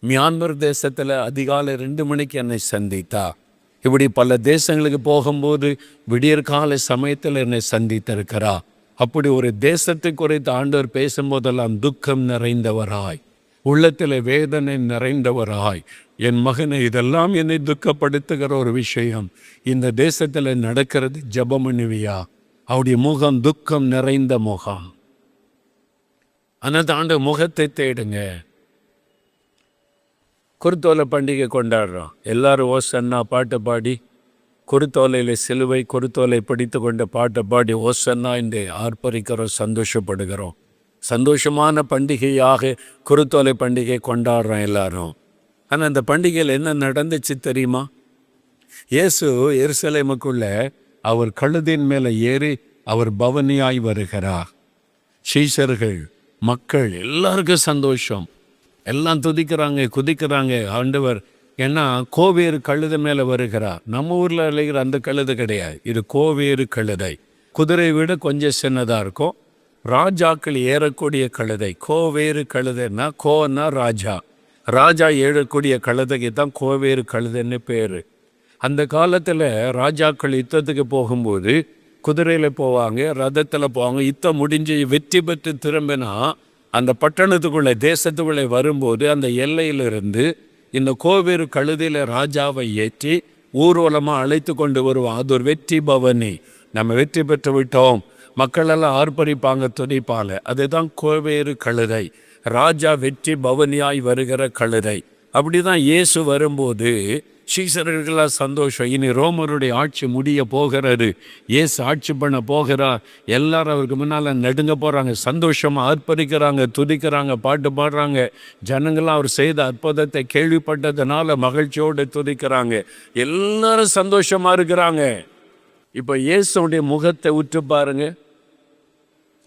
மியான்மர் தேசத்தில் அதிகாலை 2 மணிக்கு என்னை சந்தித்தார். இப்படி பல தேசங்களுக்கு போகும்போது விடியற்கால சமயத்தில் என்னை சந்தித்திருக்கிறார். அப்படி ஒரு தேசத்தை குறித்து ஆண்டவர் பேசும்போதெல்லாம் துக்கம் நிறைந்தவராய், உள்ளத்தில் வேதனை நிறைந்தவராய், என் மகனை இதெல்லாம் என்னை துக்கப்படுத்துகிற ஒரு விஷயம் இந்த தேசத்தில் நடக்கிறது, ஜெபமணிவியா? அவருடைய முகம் துக்கம் நிறைந்த முகம். அந்த ஆண்டு முகத்தை தேடுங்க. குருத்தோலை பண்டிகை கொண்டாடுறோம். எல்லாரும் ஓசன்னா பாட்டை பாடி, குருத்தோலையில் சிலுவை குருத்தோலை பிடித்து கொண்ட பாட்டை பாடி ஓசன்னா என்று ஆர்ப்பரிக்கிறோம், சந்தோஷப்படுகிறோம். சந்தோஷமான பண்டிகையாக குருத்தோலை பண்டிகை கொண்டாடுறோம் எல்லாரும். ஆனால் அந்த பண்டிகையில் என்ன நடந்துச்சு தெரியுமா? இயேசு எருசலேமுக்குள்ள அவர் கழுதின் மேலே ஏறி அவர் பவனியாய் வருகிறார். சீஷர்கள், மக்கள் எல்லாருக்கும் சந்தோஷம், எல்லாம் துதிக்கிறாங்க, குதிக்கிறாங்க. ஆண்டவர் ஏன்னா கோவேறு கழுதை மேலே வருகிறார். நம்ம ஊரில் அழைக்கிற அந்த கழுதை கிடையாது, இது கோவேறு கழுதை. குதிரை விட கொஞ்சம் சின்னதாக இருக்கும். ராஜாக்கள் ஏறக்கூடிய கழுதை. கோவேறு கழுதைன்னா, கோன்னா ராஜா, ராஜா ஏறக்கூடிய கழுதைக்கு தான் கோவேறு கழுதைன்னு பேர். அந்த காலத்தில் ராஜாக்கள் யுத்தத்துக்கு போகும்போது குதிரையில் போவாங்க, ரதத்தில் போவாங்க. யுத்தம் முடிஞ்சு வெற்றி பெற்று திரும்பினா அந்த பட்டணத்துக்குள்ளே, தேசத்துக்குள்ளே வரும்போது அந்த எல்லையிலிருந்து இந்த கோவேறு கழுதையில் ராஜாவை ஏற்றி ஊர்வலமாக அழைத்து கொண்டு வருவான். அது ஒரு வெற்றி பவனி. நம்ம வெற்றி பெற்று விட்டோம், மக்களெல்லாம் ஆர்ப்பரிப்பாங்க, துணிப்பாங்க. அதுதான் கோவேறு கழுதை, ராஜா வெற்றி பவனியாய் வருகிற கழுதை. அப்படி தான் இயேசு வரும்போது சீசர்களாக சந்தோஷம். இனி ரோமருடைய ஆட்சி முடிய போகிறது, இயேசு ஆட்சி பண்ண போகிறார். எல்லாரும் அவருக்கு முன்னால் நடுங்க போகிறாங்க, சந்தோஷமாக ஆர்ப்பரிக்கிறாங்க, துதிக்கிறாங்க, பாட்டு பாடுறாங்க. ஜனங்கள்லாம் அவர் செய்த அற்புதத்தை கேள்விப்பட்டதுனால மகிழ்ச்சியோடு துதிக்கிறாங்க, எல்லாரும் சந்தோஷமாக இருக்கிறாங்க. இப்போ இயேசுடைய முகத்தை உற்று பாருங்க,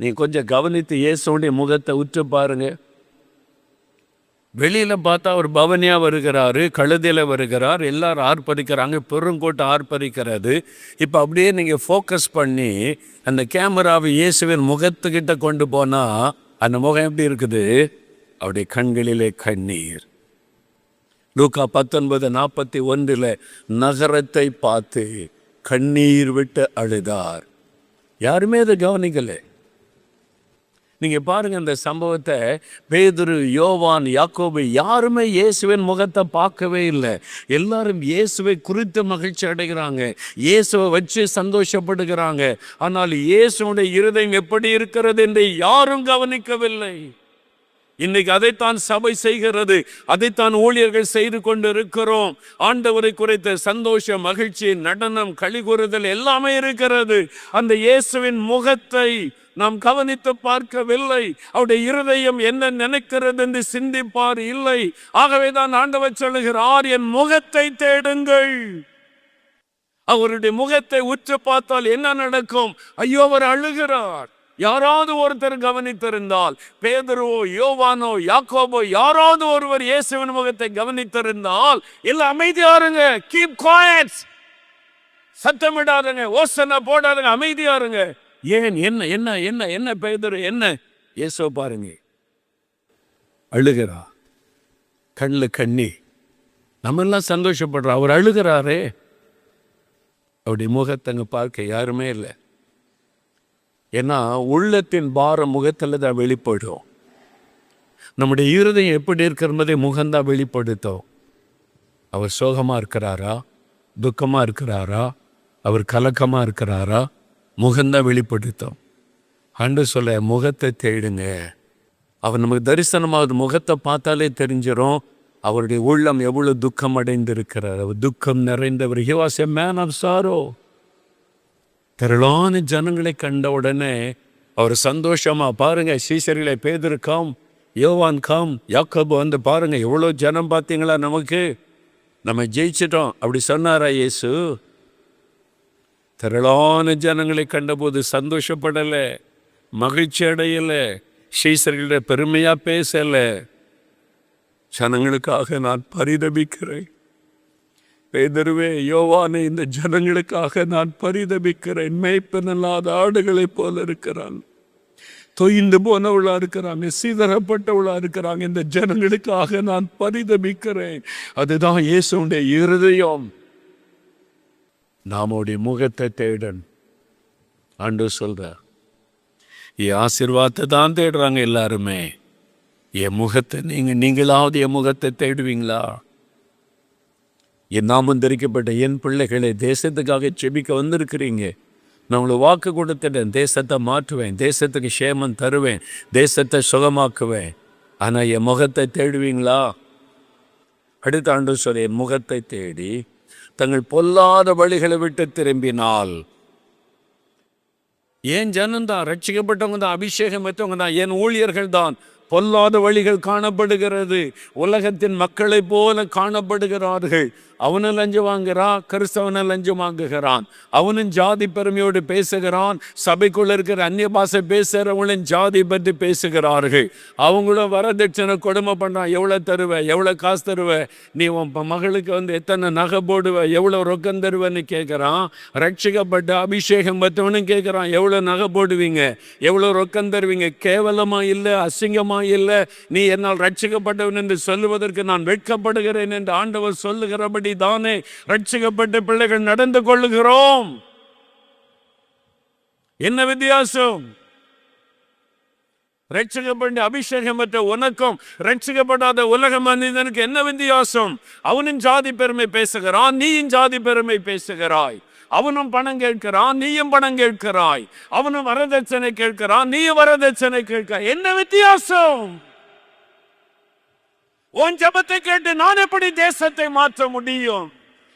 நீ கொஞ்சம் கவனித்து இயேசுடைய முகத்தை உற்று பாருங்க. வெளியில் பார்த்தா அவர் பவனியாக வருகிறாரு, கழுதையில் வருகிறார், எல்லாரும் ஆர்ப்பரிக்கிறாங்க, பெருங்கோட்டை ஆர்ப்பரிக்கிறது. இப்போ அப்படியே நீங்கள் ஃபோக்கஸ் பண்ணி அந்த கேமராவை இயேசுவின் முகத்துக்கிட்ட கொண்டு போனால் அந்த முகம் எப்படி இருக்குது? அவருடைய கண்களிலே கண்ணீர். லூக்கா 19:41 நகரத்தை பார்த்து கண்ணீர் விட்டு அழுதார். யாருமே அதை கவனிக்கலை. நீங்கள் பாருங்கள் அந்த சம்பவத்தை. பேதுரு, யோவான், யாக்கோபு யாருமே இயேசுவின் முகத்தை பார்க்கவே இல்லை. எல்லாரும் இயேசுவை குறித்து மகிழ்ச்சி அடைகிறாங்க, இயேசுவை வச்சு சந்தோஷப்படுகிறாங்க. ஆனால் இயேசுடைய இருதயம் எப்படி இருக்கிறது என்று யாரும் கவனிக்கவில்லை. இன்னைக்கு அதைத்தான் சபை செய்கிறது, அதைத்தான் ஊழியர்கள் செய்து கொண்டு இருக்கிறோம். ஆண்டவரை குறித்த சந்தோஷம், மகிழ்ச்சி, நடனம், களிகூறுதல் எல்லாமே இருக்கிறது. அந்த இயேசுவின் முகத்தை நாம் கவனித்து பார்க்கவில்லை. அவருடைய இருதயம் என்ன நினைக்கிறது என்று சிந்திப்பார் இல்லை. ஆகவே தான் ஆண்டவர் சொல்லுகிறார், என் முகத்தை தேடுங்கள். அவருடைய முகத்தை உற்று பார்த்தால் என்ன நடக்கும்? ஐயோ, அவர் அழுகிறார். யாராவது ஒருத்தர் கவனித்திருந்தால், பேதுருவோ, யோவானோ, யாக்கோபோ, யாராவது ஒருவர் இயேசுவின் முகத்தை கவனித்திருந்தால், இல்ல அமைதியாருங்க, கீப் குவைட், சத்தமிடாதுங்க, ஓசனை போடாதுங்க, அமைதியாருங்க. ஏன்? என்ன என்ன என்ன என்ன பேதுரு என்ன? இயேசுவை பாருங்க, அழுகிறா, கண்ணு கண்ணி. நம்ம எல்லாம் சந்தோஷப்படுறோம், அவர் அழுகிறாரே. அவருடைய முகத்தங்க பார்க்க யாருமே இல்லை. ஏன்னா உள்ளத்தின் பாரம் முகத்தில் தான் வெளிப்படும். நம்முடைய இருதயம் எப்படி இருக்கிறதே முகம்தான் வெளிப்படுத்தும். அவர் சோகமாக இருக்கிறாரா, துக்கமாக இருக்கிறாரா, அவர் கலக்கமாக இருக்கிறாரா, முகம்தான் வெளிப்படுத்தும். ஆண்டவர் சொல்ல, முகத்தை தேடுங்க. அவர் நமக்கு தரிசனமாவது முகத்தை பார்த்தாலே தெரிஞ்சிடும் அவருடைய உள்ளம் எவ்வளோ துக்கம் அடைந்திருக்கிறார். அவர் துக்கம் நிறைந்தவர். He was a man of sorrow. திரளான ஜனங்களை கண்ட உடனே அவர் சந்தோஷமா, பாருங்க, சீசர்களை பேதுரு காம், யோவான் காம், யாக்கோபு வந்து பாருங்க, எவ்வளோ ஜனம் பார்த்தீங்களா, நமக்கு நம்ம ஜெயிச்சிட்டோம் அப்படி சொன்னாரா இயேசு? திரளான ஜனங்களை கண்டபோது சந்தோஷப்படலை, மகிழ்ச்சி அடையலை, சீசர்களிட பெருமையாக பேசலை. ஜனங்களுக்காக நான் பரிதபிக்கிறேன். பேதுருவே, யோவானே, இந்த ஜனங்களுக்காக நான் பரிதபிக்கிறேன். மேய்ப்பனில்லாத ஆடுகளைப் போல இருக்கிறான், தொய்ந்து போனவளா இருக்கிறாங்க, சீதரப்பட்டவளா இருக்கிறாங்க. இந்த ஜனங்களுக்காக நான் பரிதபிக்கிறேன். அதுதான் இயேசுடைய இருதயம். நாமோடைய முகத்தை தேடன் ஆண்டவர் சொல்றார். என் ஆசீர்வாதத்தை தான் தேடுறாங்க எல்லாருமே. என் முகத்தை நீங்களாவது என் முகத்தை தேடுவீங்களா? என் நாமம் தரிக்கப்பட்ட என் பிள்ளைகளை, தேசத்துக்காக செபிக்க வந்திருக்கிறீங்க. நான் உங்களுக்கு வாக்கு கொடுத்துட்டேன், தேசத்தை மாற்றுவேன், தேசத்துக்கு சேமம் தருவேன், தேசத்தை சுகமாக்குவேன். ஆனால் என் முகத்தை தேடுவீங்களா? அடுத்த ஆண்டு சொல்ல, என் முகத்தை தேடி தங்கள் பொல்லாத வழிகளை விட்டு திரும்பினால் ஏன் ஜனந்தான், ரட்சிக்கப்பட்டவங்க தான், அபிஷேகம் பெற்றவங்க தான், என் ஊழியர்கள் தான். பொல்லாத வழிகள் காணப்படுகிறது, உலகத்தின் மக்களைப் போல காணப்படுகிறார்கள். அவனும் லஞ்சம் வாங்குறான், கிறிஸ்தவனை லஞ்சம் வாங்குகிறான். அவனும் ஜாதி பெருமையோடு பேசுகிறான். சபைக்குள்ள இருக்கிற அந்நிய பாஷை பேசுகிறவங்களும் ஜாதி பற்றி பேசுகிறார்கள். அவங்களும் வரதட்சணை கொடுமை பண்ணுறான். எவ்வளோ தருவ, எவ்வளோ காசு தருவ, நீ உன் மகளுக்கு எத்தனை நகை போடுவ, எவ்வளோ ரொக்கம் தருவன்னு கேட்குறான். ரட்சிக்கப்பட்ட அபிஷேகம் பற்றவனும் கேட்குறான், எவ்வளோ நகை போடுவீங்க, எவ்வளோ ரொக்கம் தருவீங்க? கேவலமாக இல்லை, அசிங்கமாக இல்லை, நீ என்னால் ரட்சிக்கப்பட்டவன் என்று சொல்லுவதற்கு நான் வெட்கப்படுகிறேன் என்று ஆண்டவர் சொல்லுகிறபடி தானே ரட்சிக்கப்பட்ட பிள்ளைகள் நடந்து கொள்ளுகிறோம். என்ன வித்தியாசம்? ரட்சிக்கப்பட்ட அபிஷேகம் பெற்ற உனக்கும் ரட்சிக்கப்படாத உலக மனிதனுக்கு என்ன வித்தியாசம்? அவனும் ஜாதி பெருமை பேசுகிறான், நீயும் ஜாதி பெருமை பேசுகிறாய். அவனும் பணம் கேட்கிறான், நீயும் பணம் கேட்கிறாய். அவனும் வரதட்சணை கேட்கிறான், நீயும் வரதட்சணை கேட்கிறாய். என்ன வித்தியாசம்? உன் ஜெபத்தை கேட்டு நான் எப்படி தேசத்தை மாற்ற முடியும்?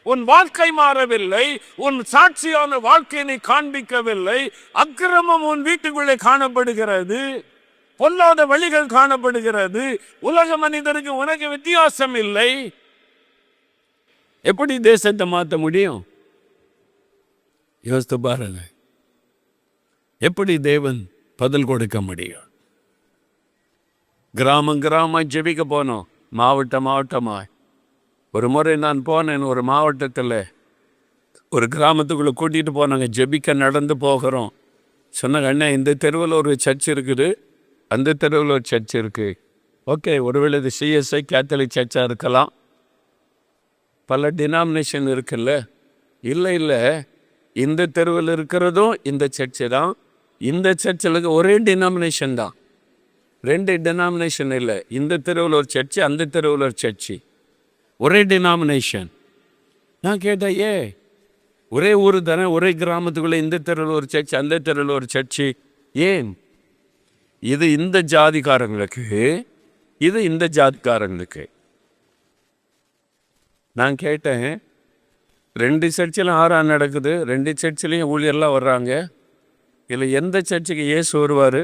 உன் வாழ்க்கை மாறவில்லை, உன் சாட்சியான வாழ்க்கையை நீ காண்பிக்கவில்லை. அக்கிரமம் உன் வீட்டுக்குள்ளே காணப்படுகிறது, பொல்லாத வழிகள் காணப்படுகிறது. உலக மனிதருக்கு உனக்கு வித்தியாசம் இல்லை. எப்படி தேசத்தை மாற்ற முடியும்? யோசித்து பாருங்க. எப்படி தேவன் பதில் கொடுக்க முடியும்? கிராமமாய் ஜெபிக்க போனோம், மாவட்டமாய். ஒரு முறை நான் போனேன், ஒரு மாவட்டத்தில் ஒரு கிராமத்துக்குள்ளே கூட்டிகிட்டு போனாங்க. ஜெபிக்க நடந்து போகிறோம். சொன்னாங்க, அண்ணா இந்த தெருவில் ஒரு சர்ச் இருக்குது, அந்த தெருவில் ஒரு சர்ச் இருக்குது. ஓகே, ஒருவேளை இது சிஎஸ்ஐ கேத்தலிக் சர்ச்சாக இருக்கலாம். பல டினாமினேஷன் இருக்குல்ல. இல்லை, இந்த தெருவில் இருக்கிறதும் இந்த சர்ச்சு தான். இந்த சர்ச்சில் ஒரே டினாமினேஷன் தான், 2 டினாமினேஷன் இல்லை. இந்த தெருவில் ஒரு சர்ச்சு, அந்த தெருவில் ஒரு சர்ச்சு, ஒரே டினாமினேஷன். நான் கேட்டேன், ஒரே ஊர் தானே, ஒரே கிராமத்துக்குள்ளே இந்த தெருவில் ஒரு சர்ச்சு, அந்த தெருவில் ஒரு சர்ச்சு, ஏன்? இது இந்த ஜாதிக்காரங்களுக்கு, இது இந்த ஜாதிக்காரங்களுக்கு. நான் கேட்டேன், 2 சர்ச்சில் ஆறாம் நடக்குது, 2 சர்ச்சிலையும் ஊழியர்லாம் வர்றாங்க, இதில் எந்த சர்ச்சுக்கு இயேசு வருவார்?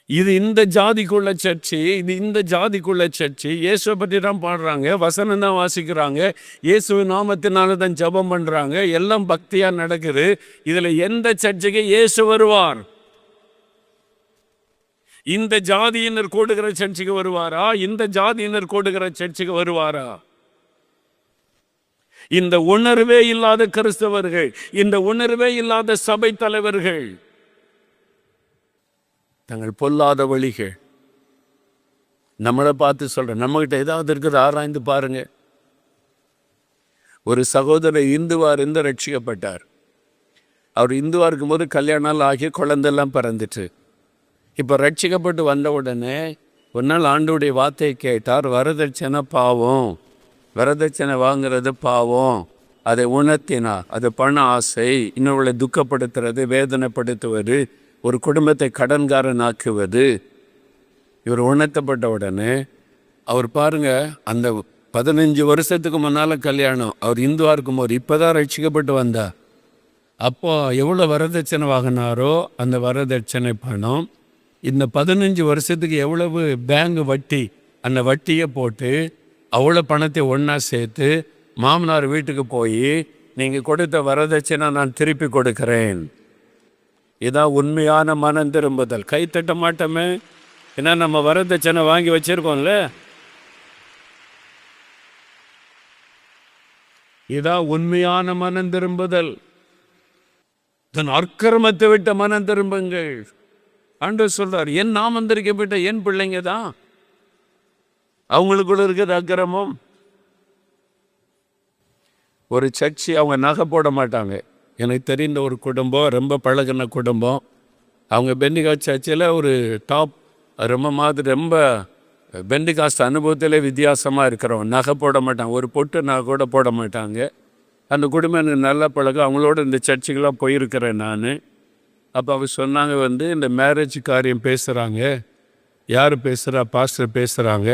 இது இந்த ஜாதிக்குள்ள சர்ச்சு, இது இந்த ஜாதிக்குள்ள சர்ச்சு. இயேசுவை பற்றி தான் பாடுறாங்க, வசனம் தான் வாசிக்கிறாங்க, இயேசுவின் நாமத்தினால தான் ஜெபம் பண்ணுறாங்க, எல்லாம் பக்தியாக நடக்குது. இதில் எந்த சர்ச்சுக்கு இயேசு வருவார்? இந்த ஜாதியினர் கூடுகிற சர்ச்சுக்கு வருவாரா? இந்த ஜாதியினர் கூடுகிற சர்ச்சுக்கு வருவாரா? இந்த உணர்வே இல்லாத கிறிஸ்தவர்கள், இந்த உணர்வே இல்லாத சபை தலைவர்கள், தங்கள் பொல்லாத வழிகள். நம்மளை பார்த்து சொல்கிறேன், நம்மகிட்ட ஏதாவது இருக்குது ஆராய்ந்து பாருங்க. ஒரு சகோதரர் இந்து ரட்சிக்கப்பட்டார். அவர் இந்துவாக இருக்கும்போது கல்யாணம் ஆகி குழந்தெல்லாம் பிறந்துட்டு, இப்போ ரட்சிக்கப்பட்டு வந்த உடனே ஒரு நாள் ஆண்டவருடைய வார்த்தையை கேட்டார். வரதட்சணை பாவம், வரதட்சணை வாங்கிறது பாவம், அதை உணர்த்தினார். அது பண ஆசை, இன்னொருவளை துக்கப்படுத்துறது, வேதனைப்படுத்துவது, ஒரு குடும்பத்தை கடன்காரன் ஆக்குவது. இவர் உணர்த்தப்பட்ட உடனே அவர் பாருங்க, அந்த 15 வருஷத்துக்கு முன்னால் கல்யாணம், அவர் இந்துவாக இருக்கும்போது இப்போ தான் ரட்சிக்கப்பட்டு வந்தார். அப்போ எவ்வளோ வரதட்சணை வாங்கினாரோ அந்த வரதட்சணை பணம் இந்த 15 வருஷத்துக்கு எவ்வளவு பேங்க் வட்டி, அந்த வட்டியை போட்டு அவ்வளோ பணத்தை ஒன்றா சேர்த்து மாமனார் வீட்டுக்கு போய், நீங்கள் கொடுத்த வரதட்சணை நான் திருப்பி கொடுக்கிறேன். இதான் உண்மையான மனம் திரும்புதல். கை தட்ட மாட்டோமே, ஏன்னா நம்ம வரதட்சணை வாங்கி வச்சிருக்கோம்ல. இதான் உண்மையான மனம் திரும்புதல். தன் அக்கிரமத்தை விட்ட மனம் திரும்புங்கள். ஆண்டவர் சொல்றார், என் நாமம் தரிக்கப்பட்ட என் பிள்ளைங்க தான், அவங்களுக்குள்ள இருக்கிற அக்கிரமம். ஒரு சர்ச்சி அவங்க நகை போட மாட்டாங்க. எனக்கு தெரிந்த ஒரு குடும்பம், ரொம்ப பழகின குடும்பம், அவங்க பெண்டிகாஸ்ட் சர்ச்சில் ஒரு டாப், ரொம்ப மாதிரி ரொம்ப பெண்டிகாஸ்ட் அனுபவத்திலே வித்தியாசமாக இருக்கிறவங்க. நகை போட மாட்டாங்க, ஒரு பொட்டு நகை கூட போட மாட்டாங்க. அந்த குடும்பம் எனக்கு நல்ல பழக்கம், அவங்களோட இந்த சர்ச்சுக்கெல்லாம் போயிருக்கிறேன் நான். அப்போ அவங்க சொன்னாங்க, இந்த மேரேஜ் காரியம் பேசுகிறாங்க. யார் பேசுகிறா? பாஸ்டர் பேசுகிறாங்க.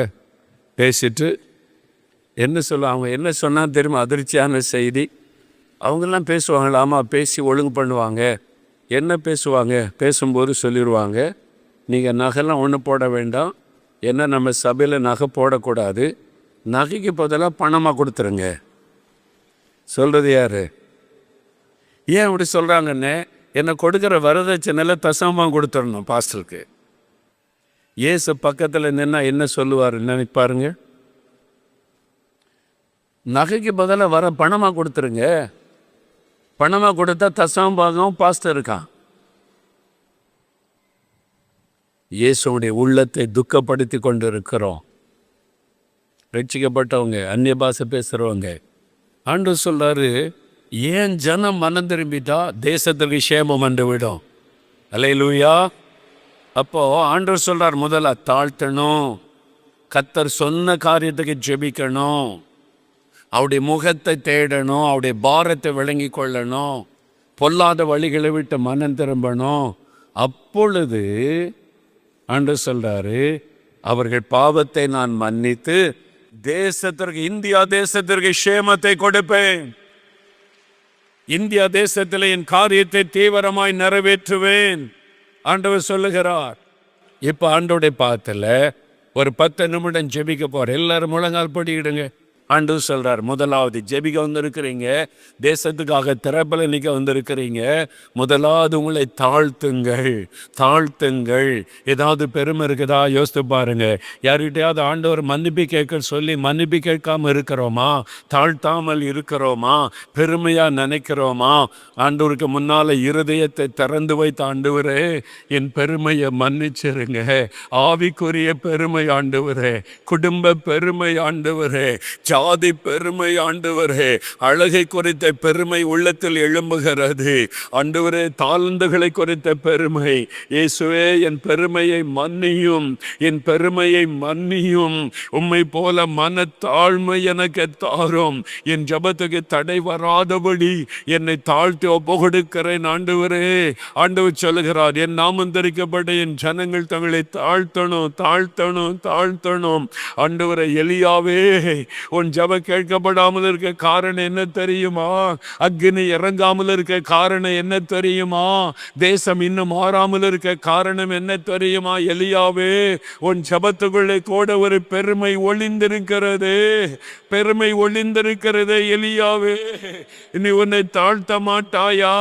பேசிட்டு என்ன அவங்க என்ன சொன்னால் தெரியுமா? அதிர்ச்சியான செய்தி. அவங்கெல்லாம் பேசுவாங்களா? ஆமாம், பேசி ஒழுங்கு பண்ணுவாங்க. என்ன பேசுவாங்க? பேசும்போது சொல்லிடுவாங்க, நீங்கள் நகைலாம் ஒன்றும் போட வேண்டாம், ஏன்னா நம்ம சபையில் நகை போடக்கூடாது, நகைக்கு பதிலாக பணமாக கொடுத்துருங்க. சொல்கிறது யார்? ஏன் அப்படி சொல்கிறாங்கன்னு, என்னை கொடுக்குற வரதட்சணையில் தசமாக கொடுத்துடணும் பாஸ்டருக்கு. இயேசு பக்கத்தில் நின்னா என்ன சொல்லுவார் நினைப்பாருங்க? நகைக்கு பதிலாக வர பணமாக கொடுத்துருங்க. பணமாக கொடுத்தா தசமபாகம் பாஸ்டர் இருக்கான். இயேசுடைய உள்ளத்தை துக்கப்படுத்தி கொண்டு இருக்கிறோம். ரட்சிக்கப்பட்டவங்க, அந்நிய பாஷை பேசுகிறவங்க. ஆண்டவர் சொல்றாரு, ஏன் ஜனம் மனம் திரும்பிட்டா தேசத்துக்கு சேமம் வந்து விடும். அல்லேலூயா. அப்போ ஆண்டவர் சொல்றார், முதல்ல தாழ்த்தணும், கர்த்தர் சொன்ன காரியத்துக்கு ஜெபிக்கணும், அவருடைய முகத்தை தேடணும், அவருடைய பாரத்தை விளங்கி கொள்ளணும், பொல்லாத வழிகளை விட்டு மனம் திரும்பணும். அப்பொழுது ஆண்டவர் சொல்றாரு, அவர்கள் பாவத்தை நான் மன்னித்து தேசத்திற்கு, இந்தியா தேசத்திற்கு சேமத்தை கொடுப்பேன். இந்தியா தேசத்தில் என் காரியத்தை தீவிரமாய் நிறைவேற்றுவேன் ஆண்டவர் சொல்லுகிறார். இப்போ ஆண்டோடைய பாத்துல ஒரு 10 நிமிடம் ஜெபிக்க போற. எல்லாரும் முழங்கால் படிக்கிடுங்க. ஆண்டவர் சொல்றார், முதலாவது ஜெபிக்க வந்திருக்கிறீங்க, தேசத்துக்காக திறப்பல நிற்க வந்திருக்கிறீங்க, முதலாவது உங்களை தாழ்த்துங்கள், தாழ்த்துங்கள். ஏதாவது பெருமை இருக்குதா யோசித்து பாருங்க. யார்கிட்டையாவது ஆண்டவர் மன்னிப்பு கேட்க சொல்லி மன்னிப்பு கேட்காம இருக்கிறோமா? தாழ்த்தாமல் இருக்கிறோமா? பெருமையா நினைக்கிறோமா? ஆண்டவருக்கு முன்னால இருதயத்தை திறந்து வைத்த ஆண்டவரே, என் பெருமையை மன்னிச்சிருங்க. ஆவிக்குரிய பெருமை ஆண்டவரே, குடும்ப பெருமை ஆண்டவரே, ஜாதி பெருமை ஆண்டவரே, அழகை குறித்த பெருமை உள்ளத்தில் எழும்புகிறது ஆண்டவரே, தாளந்துகளை குறித்த பெருமை. இயேசுவே, என் பெருமையை மன்னியும், என் பெருமையை மன்னியும். உம்மை போல மனத்தாழ்மை எனக்கு தாரும். என் ஜபத்துக்கு தடை வராதபடி என்னை தாழ்த்தி ஒப்புக்கொடுக்கிறேன் ஆண்டவரே. ஆண்டவர் சொல்லுகிறார், என் நாமம் தரிக்கப்பட்ட என் ஜனங்கள் தங்களை தாழ்த்தணும், தாழ்த்தணும், தாழ்த்தணும். ஆண்டவரே, எலியாவே, உன் ஜப கேட்கப்படாமல் இருக்க காரணம் என்ன தெரியுமா? அக்னி இறங்காமல் இருக்க காரணம் என்ன தெரியுமா? தேசம் இன்னும் மாறாமல் இருக்க காரணம் என்ன தெரியுமா? எலியாவே, உன் ஜபத்துக்குள்ளே கூட ஒரு பெருமை ஒளிந்திருக்கிறது, பெருமை ஒளிந்திருக்கிறது. எலியாவே, நீ உன்னை தாழ்த்த மாட்டாயா?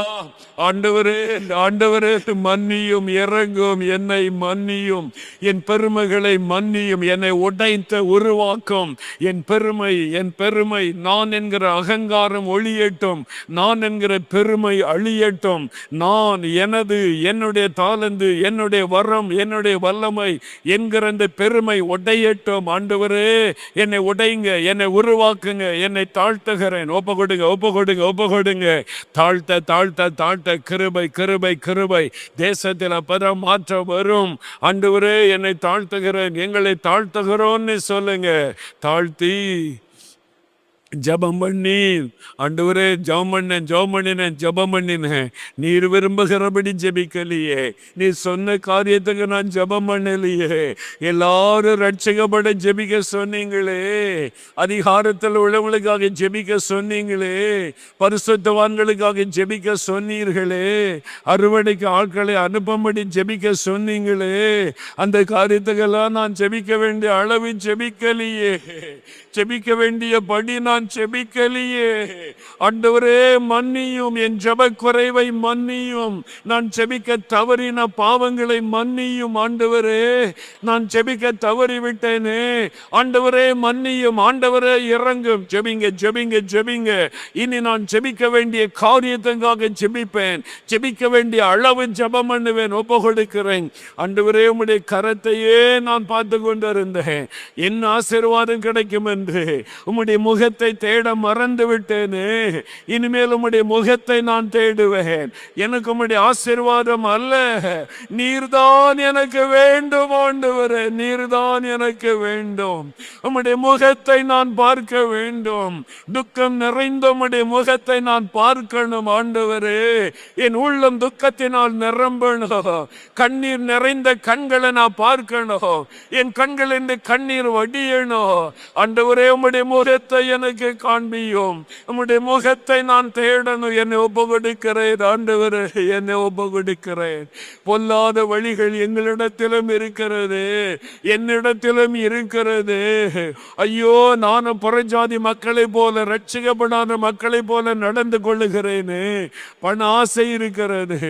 ஆண்டவரே, ஆண்டவரே, மன்னியும், இறங்கும், என்னை மன்னியும், என் பெருமைகளை மன்னியும், என்னை உடைத்த உருவாக்கும். என் பெருமை, என் பெருமை, நான் என்கிற அகங்காரம் ஒளியட்டும், நான் என்கிற பெருமை அழியட்டும். நான், எனது, என்னுடைய தாளந்து, என்னுடைய வரம், என்னுடைய வல்லமை என்கிற அந்த பெருமை உடையட்டும். ஆண்டவரே, என்னை உடைங்க, என்னை உருவாக்குங்க, என்னை தாழ்த்துகிறேன். ஒப்பு கொடுங்க, ஒப்பு கொடுங்க, ஒப்பு கொடுங்க. தாழ்த்த தாழ்த்த தாழ்த்த கிருபை, கிருபை, கிருபை. தேசத்தில் அப்பதான் மாற்றம் வரும். ஆண்டவரே, என்னை தாழ்த்துகிறேன், எங்களை தாழ்த்துகிறோன்னு சொல்லுங்க. தாழ்த்தி ஜபம் பண்ணி, ஆண்டவரே, ஜபம் பண்ணினேன், ஜபம் பண்ணினேன், நீர் விரும்புகிறபடி ஜெபிக்கலையே, நீ சொன்ன காரியத்துக்கு நான் ஜபம் பண்ணலையே. எல்லாரும் ரட்சிக்கப்பட ஜெபிக்க சொன்னீங்களே, அதிகாரத்தில் உள்ளவங்களுக்காக ஜெபிக்க சொன்னீங்களே, பரிசுத்தவான்களுக்காக ஜெபிக்க சொன்னீர்களே, அறுவடைக்கு ஆட்களை அனுப்பும்படி ஜெபிக்க சொன்னீங்களே. அந்த காரியத்துக்கெல்லாம் நான் ஜெபிக்க வேண்டிய அளவு ஜெபிக்கலையே, ஜெபிக்க வேண்டிய படி நான் ஜெபிக்கலையே. ஆண்டவரே, மன்னியும், என் ஜெப குறைவை மன்னியும், நான் ஜெபிக்க தவறின பாவங்களை மன்னியும். ஆண்டவரே, நான் ஜெபிக்க தவறி விட்டேனே, ஆண்டவரே மன்னியும். ஆண்டவரே, இறங்கும். ஜெபிங்க, ஜெபிங்க, ஜெபிங்க. இனி நான் ஜெபிக்க வேண்டிய காரியத்துக்காக ஜெபிப்பேன், ஜெபிக்க வேண்டிய அளவு ஜெபம் பண்ணுவேன். ஒப்பு கொடுக்கிறேன். ஆண்டவரே, உம்முடைய கரத்தையே நான் பார்த்து கொண்டிருந்தேன், என் ஆசீர்வாதம் கிடைக்கும் என்று. உம்முடைய முகத்தை தேட மறந்து விட்டேனே, இனிமேல் உம்முடைய முகத்தை நான் தேடுவேன். எனக்கு உம்முடைய ஆசீர்வாதம் அல்ல, நீர்தான் எனக்கு வேண்டும். ஆண்டவரே, நீர்தான் எனக்கு வேண்டும். உம்முடைய முகத்தை நான் பார்க்க வேண்டும். துக்கம் நிறைந்த உம்முடைய முகத்தை நான் பார்க்கணும். ஆண்டவரே, என் உள்ளம் துக்கத்தினால் நிரம்பணும். கண்ணீர் நிறைந்த கண்களை நான் பார்க்கணும். என் கண்கள் என்று கண்ணீர் வடியணும். ஆண்டவரே, உம்முடைய முகத்தை எனக்கு எனக்கு காண்பியும். உம்முடைய முகத்தை நான் தேடணும். என்னை ஒப்பு கொடுக்கிறேன் ஆண்டவரே, என்னை ஒப்பு கொடுக்கிறேன். பொல்லாத வழிகள் எங்களிடத்திலும் இருக்கிறது, என்னிடத்திலும் இருக்கிறது. ஐயோ, நானும் புறஜாதி மக்களை போல, ரட்சிக்கப்படாத மக்களை போல நடந்து கொள்ளுகிறேனே. பண ஆசை இருக்கிறது,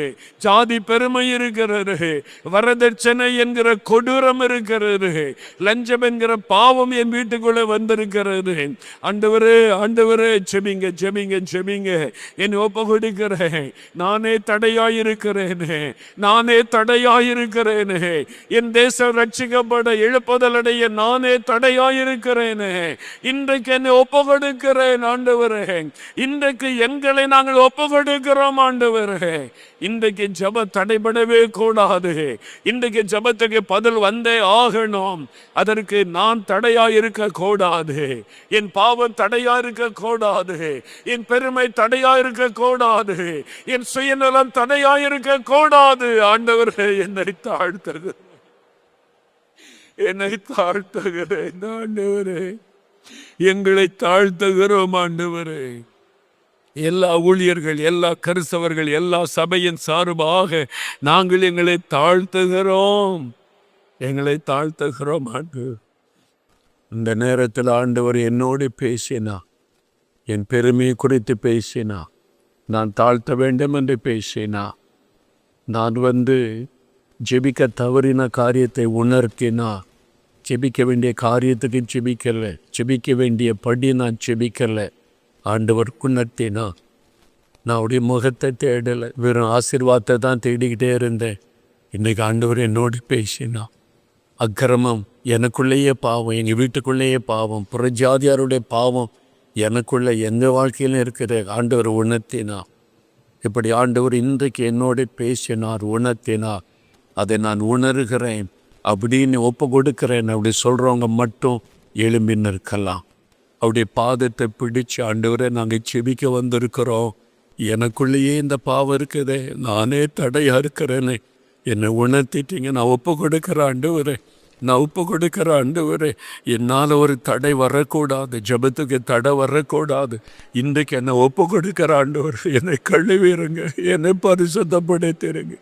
ஜாதி பெருமை இருக்கிறது, வரதட்சணை என்கிற கொடூரம் இருக்கிறது, லஞ்சம் என்கிற பாவம் என் வீட்டுக்குள்ளே வந்திருக்கிறது. ஆண்டவரே, ஆண்டவரே, செபிங்க செபிங்க செபிங்க. என் ஒப்பு கொடுக்கிறேன். நானே தடையாயிருக்கிறேனே, நானே தடையாயிருக்கிறேனே. என் தேசம் ரட்சிக்கப்பட எழுப்புதலடைய நானே தடையாயிருக்கிறேனே. இன்றைக்கு என்னை ஒப்பு கொடுக்கிறேன் ஆண்டவரே. இன்றைக்கு எங்களை நாங்கள் ஒப்பு கொடுக்கிறோம் ஆண்டவரே. இன்றைக்கு ஜப தடைபடவே கூடாது. இன்றைக்கு ஜபத்துக்கு பதில் வந்தே ஆகணும். அதற்கு நான் தடையா இருக்க கூடாது. என் பாவம் தடையா இருக்க கூடாது. என் பெருமை தடையா இருக்க கூடாது. என் சுயநலம் தடையா இருக்க கூடாது. ஆண்டவரே, என்னை தாழ்த்துகிறேன், என்னை தாழ்த்துகிறேன் ஆண்டவரே. எங்களை தாழ்த்துகிறோம் ஆண்டவரே. எல்லா ஊழியர்கள், எல்லா கிறிஸ்தவர்கள், எல்லா சபையின் சார்பாக நாங்கள் எங்களை தாழ்த்துகிறோம், எங்களை தாழ்த்துகிறோம் ஆண்டவர். இந்த நேரத்தில் ஆண்டவர் என்னோடு பேசினா, என் பெருமையை குறித்து பேசினா, நான் தாழ்த்த வேண்டும் என்று பேசினா, நான் ஜெபிக்க தவறின காரியத்தை உணர்த்தினா, ஜெபிக்க வேண்டிய காரியத்துக்கு ஜெபிக்கலை, ஜெபிக்க வேண்டிய படி நான் ஜெபிக்கலை, ஆண்டவர் உணர்த்தினா. நான் அவருடைய முகத்தை தேடலை, வெறும் ஆசீர்வாதத்தை தான் தேடிக்கிட்டே இருந்தேன். இன்றைக்கு ஆண்டவர் என்னோடு பேசினா. அக்கிரமம் எனக்குள்ளேயே பாவம், எங்கள் வீட்டுக்குள்ளேயே பாவம், புறஜாதியாருடைய பாவம் எனக்குள்ளே எங்கள் வாழ்க்கையிலும் இருக்குது. ஆண்டவர் உணர்த்தினா. இப்படி ஆண்டவர் இன்றைக்கு என்னோட பேசினார், உணர்த்தினார். அதை நான் உணர்கிறேன் அப்படின்னு ஒப்பு கொடுக்கிறேன். அப்படி சொல்கிறவங்க மட்டும் எழும்பி நிற்கலாம். அவருடைய பாதத்தை பிடிச்சு, ஆண்டவரை நாங்கள் செபிக்க வந்திருக்கிறோம், எனக்குள்ளேயே இந்த பாவம் இருக்குதே, நானே தடையாக இருக்கிறேனே, என்னை உணர்த்திட்டீங்க, நான் ஒப்பு கொடுக்குற ஆண்டவரே, நான் ஒப்பு கொடுக்குற ஆண்டவரே. என்னால் ஒரு தடை வரக்கூடாது, ஜபத்துக்கு தடை வரக்கூடாது. இன்றைக்கு என்னை ஒப்பு கொடுக்குற ஆண்டவர், என்னை கழுவிருங்க, என்னை பரிசுத்தப்படுத்திருங்க.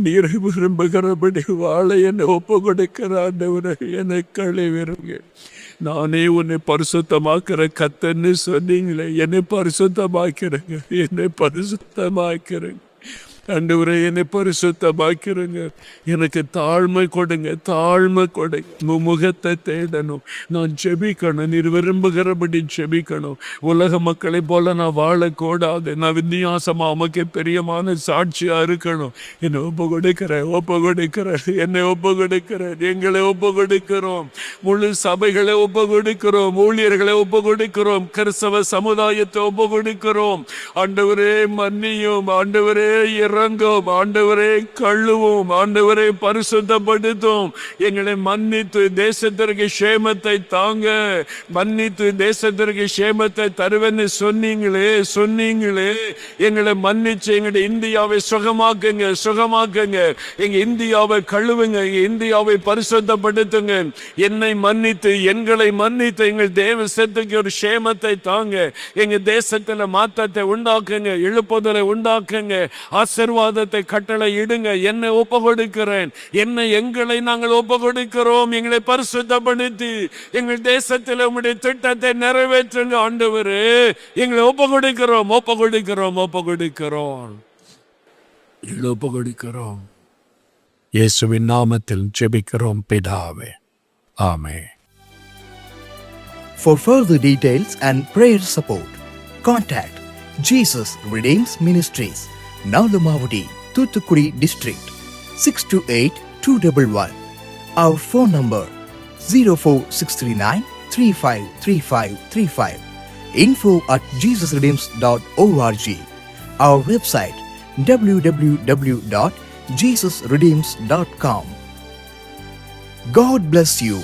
நீரை விரும்புகிறபடி வாழ என்னை ஒப்பு கொடுக்கிற ஆண்டவரை, என்னை கழுவிருங்க. நானே உன்னை பரிசுத்தமாக்குற கத்தன்னு சொன்னீங்களே, என்னை பரிசுத்தமாக்கிறேங்க, என்னை பரிசுத்தமாக்கிறேங்க ஆண்டவரே, என்னை பரிசுத்தமாக்கிறேங்க. எனக்கு தாழ்மை கொடுங்க, தாழ்மை கொடுங்க. முகத்தை தேடணும், நான் ஜெபிக்கணும், நீர் விரும்புகிறபடி ஜெபிக்கணும். உலக மக்களை போல நான் வாழக்கூடாது, நான் வித்தியாசமாக உமக்கு பிரியமான சாட்சியாக இருக்கணும். என்னை ஒப்பு கொடுக்கிறேன், ஒப்பு கொடுக்கிறேன், என்னை ஒப்பு கொடுக்கிறேன். எங்களை ஒப்பு கொடுக்கிறோம், முழு சபைகளை ஒப்பு கொடுக்கிறோம், ஊழியர்களை ஒப்பு கொடுக்கிறோம், கிறிஸ்தவ சமுதாயத்தை ஒப்பு கொடுக்கிறோம். ஆண்டவரே மன்னியும், ஆண்டவரே இறங்கும், ஆண்டவரே கழுவும், ஆண்டவரே பரிசுத்தப்படுத்தும். எங்களை மன்னித்து தேசத்திற்கு சேமத்தை தாங்க, மன்னித்து தேசத்திற்கு சேமத்தை தருவேன்னு சொன்னீங்களே. எங்களை மன்னிச்சு எங்களுடைய இந்தியாவை சுகமாக்குங்க, சுகமாக்குங்க. எங்க இந்தியாவை கழுவுங்க, எங்க இந்தியாவை பரிசுத்தப்படுத்துங்க. என்னை மன்னித்து, எங்களை மன்னித்து, எங்கள் தேசத்துக்கு ஒரு சேமத்தை தாங்க. எங்க தேசத்துல மாற்றத்தை உண்டாக்குங்க, எழுப்புதலை உண்டாக்குங்க, ஆசீர்வாதத்தை கட்டளை இடுங்க. என்னை ஒப்பு கொடுக்கிறேன், எங்களை நாங்கள் ஒப்பு கொடுக்கிறோம். எங்களை பரிசுத்தப்படுத்தி எங்கள் தேசத்தில் உம்முடைய திட்டத்தை நிறைவேற்றுங்க ஆண்டவரே. எங்களை ஒப்பு கொடுக்கிறோம், ஒப்பு கொடுக்கிறோம், ஒப்பு கொடுக்கிறோம், ஒப்பு கொடுக்கிறோம். இயேசுவின் நாமத்தில் ஜெபிக்கிறோம் பிதாவே, ஆமென். For further details and prayer support, contact Jesus Redeems Ministries, Nalumavudi, Thuthukudi District, 628-211. Our phone number 04639 353535. info@jesusredeems.org. Our website www.jesusredeems.com. God bless you.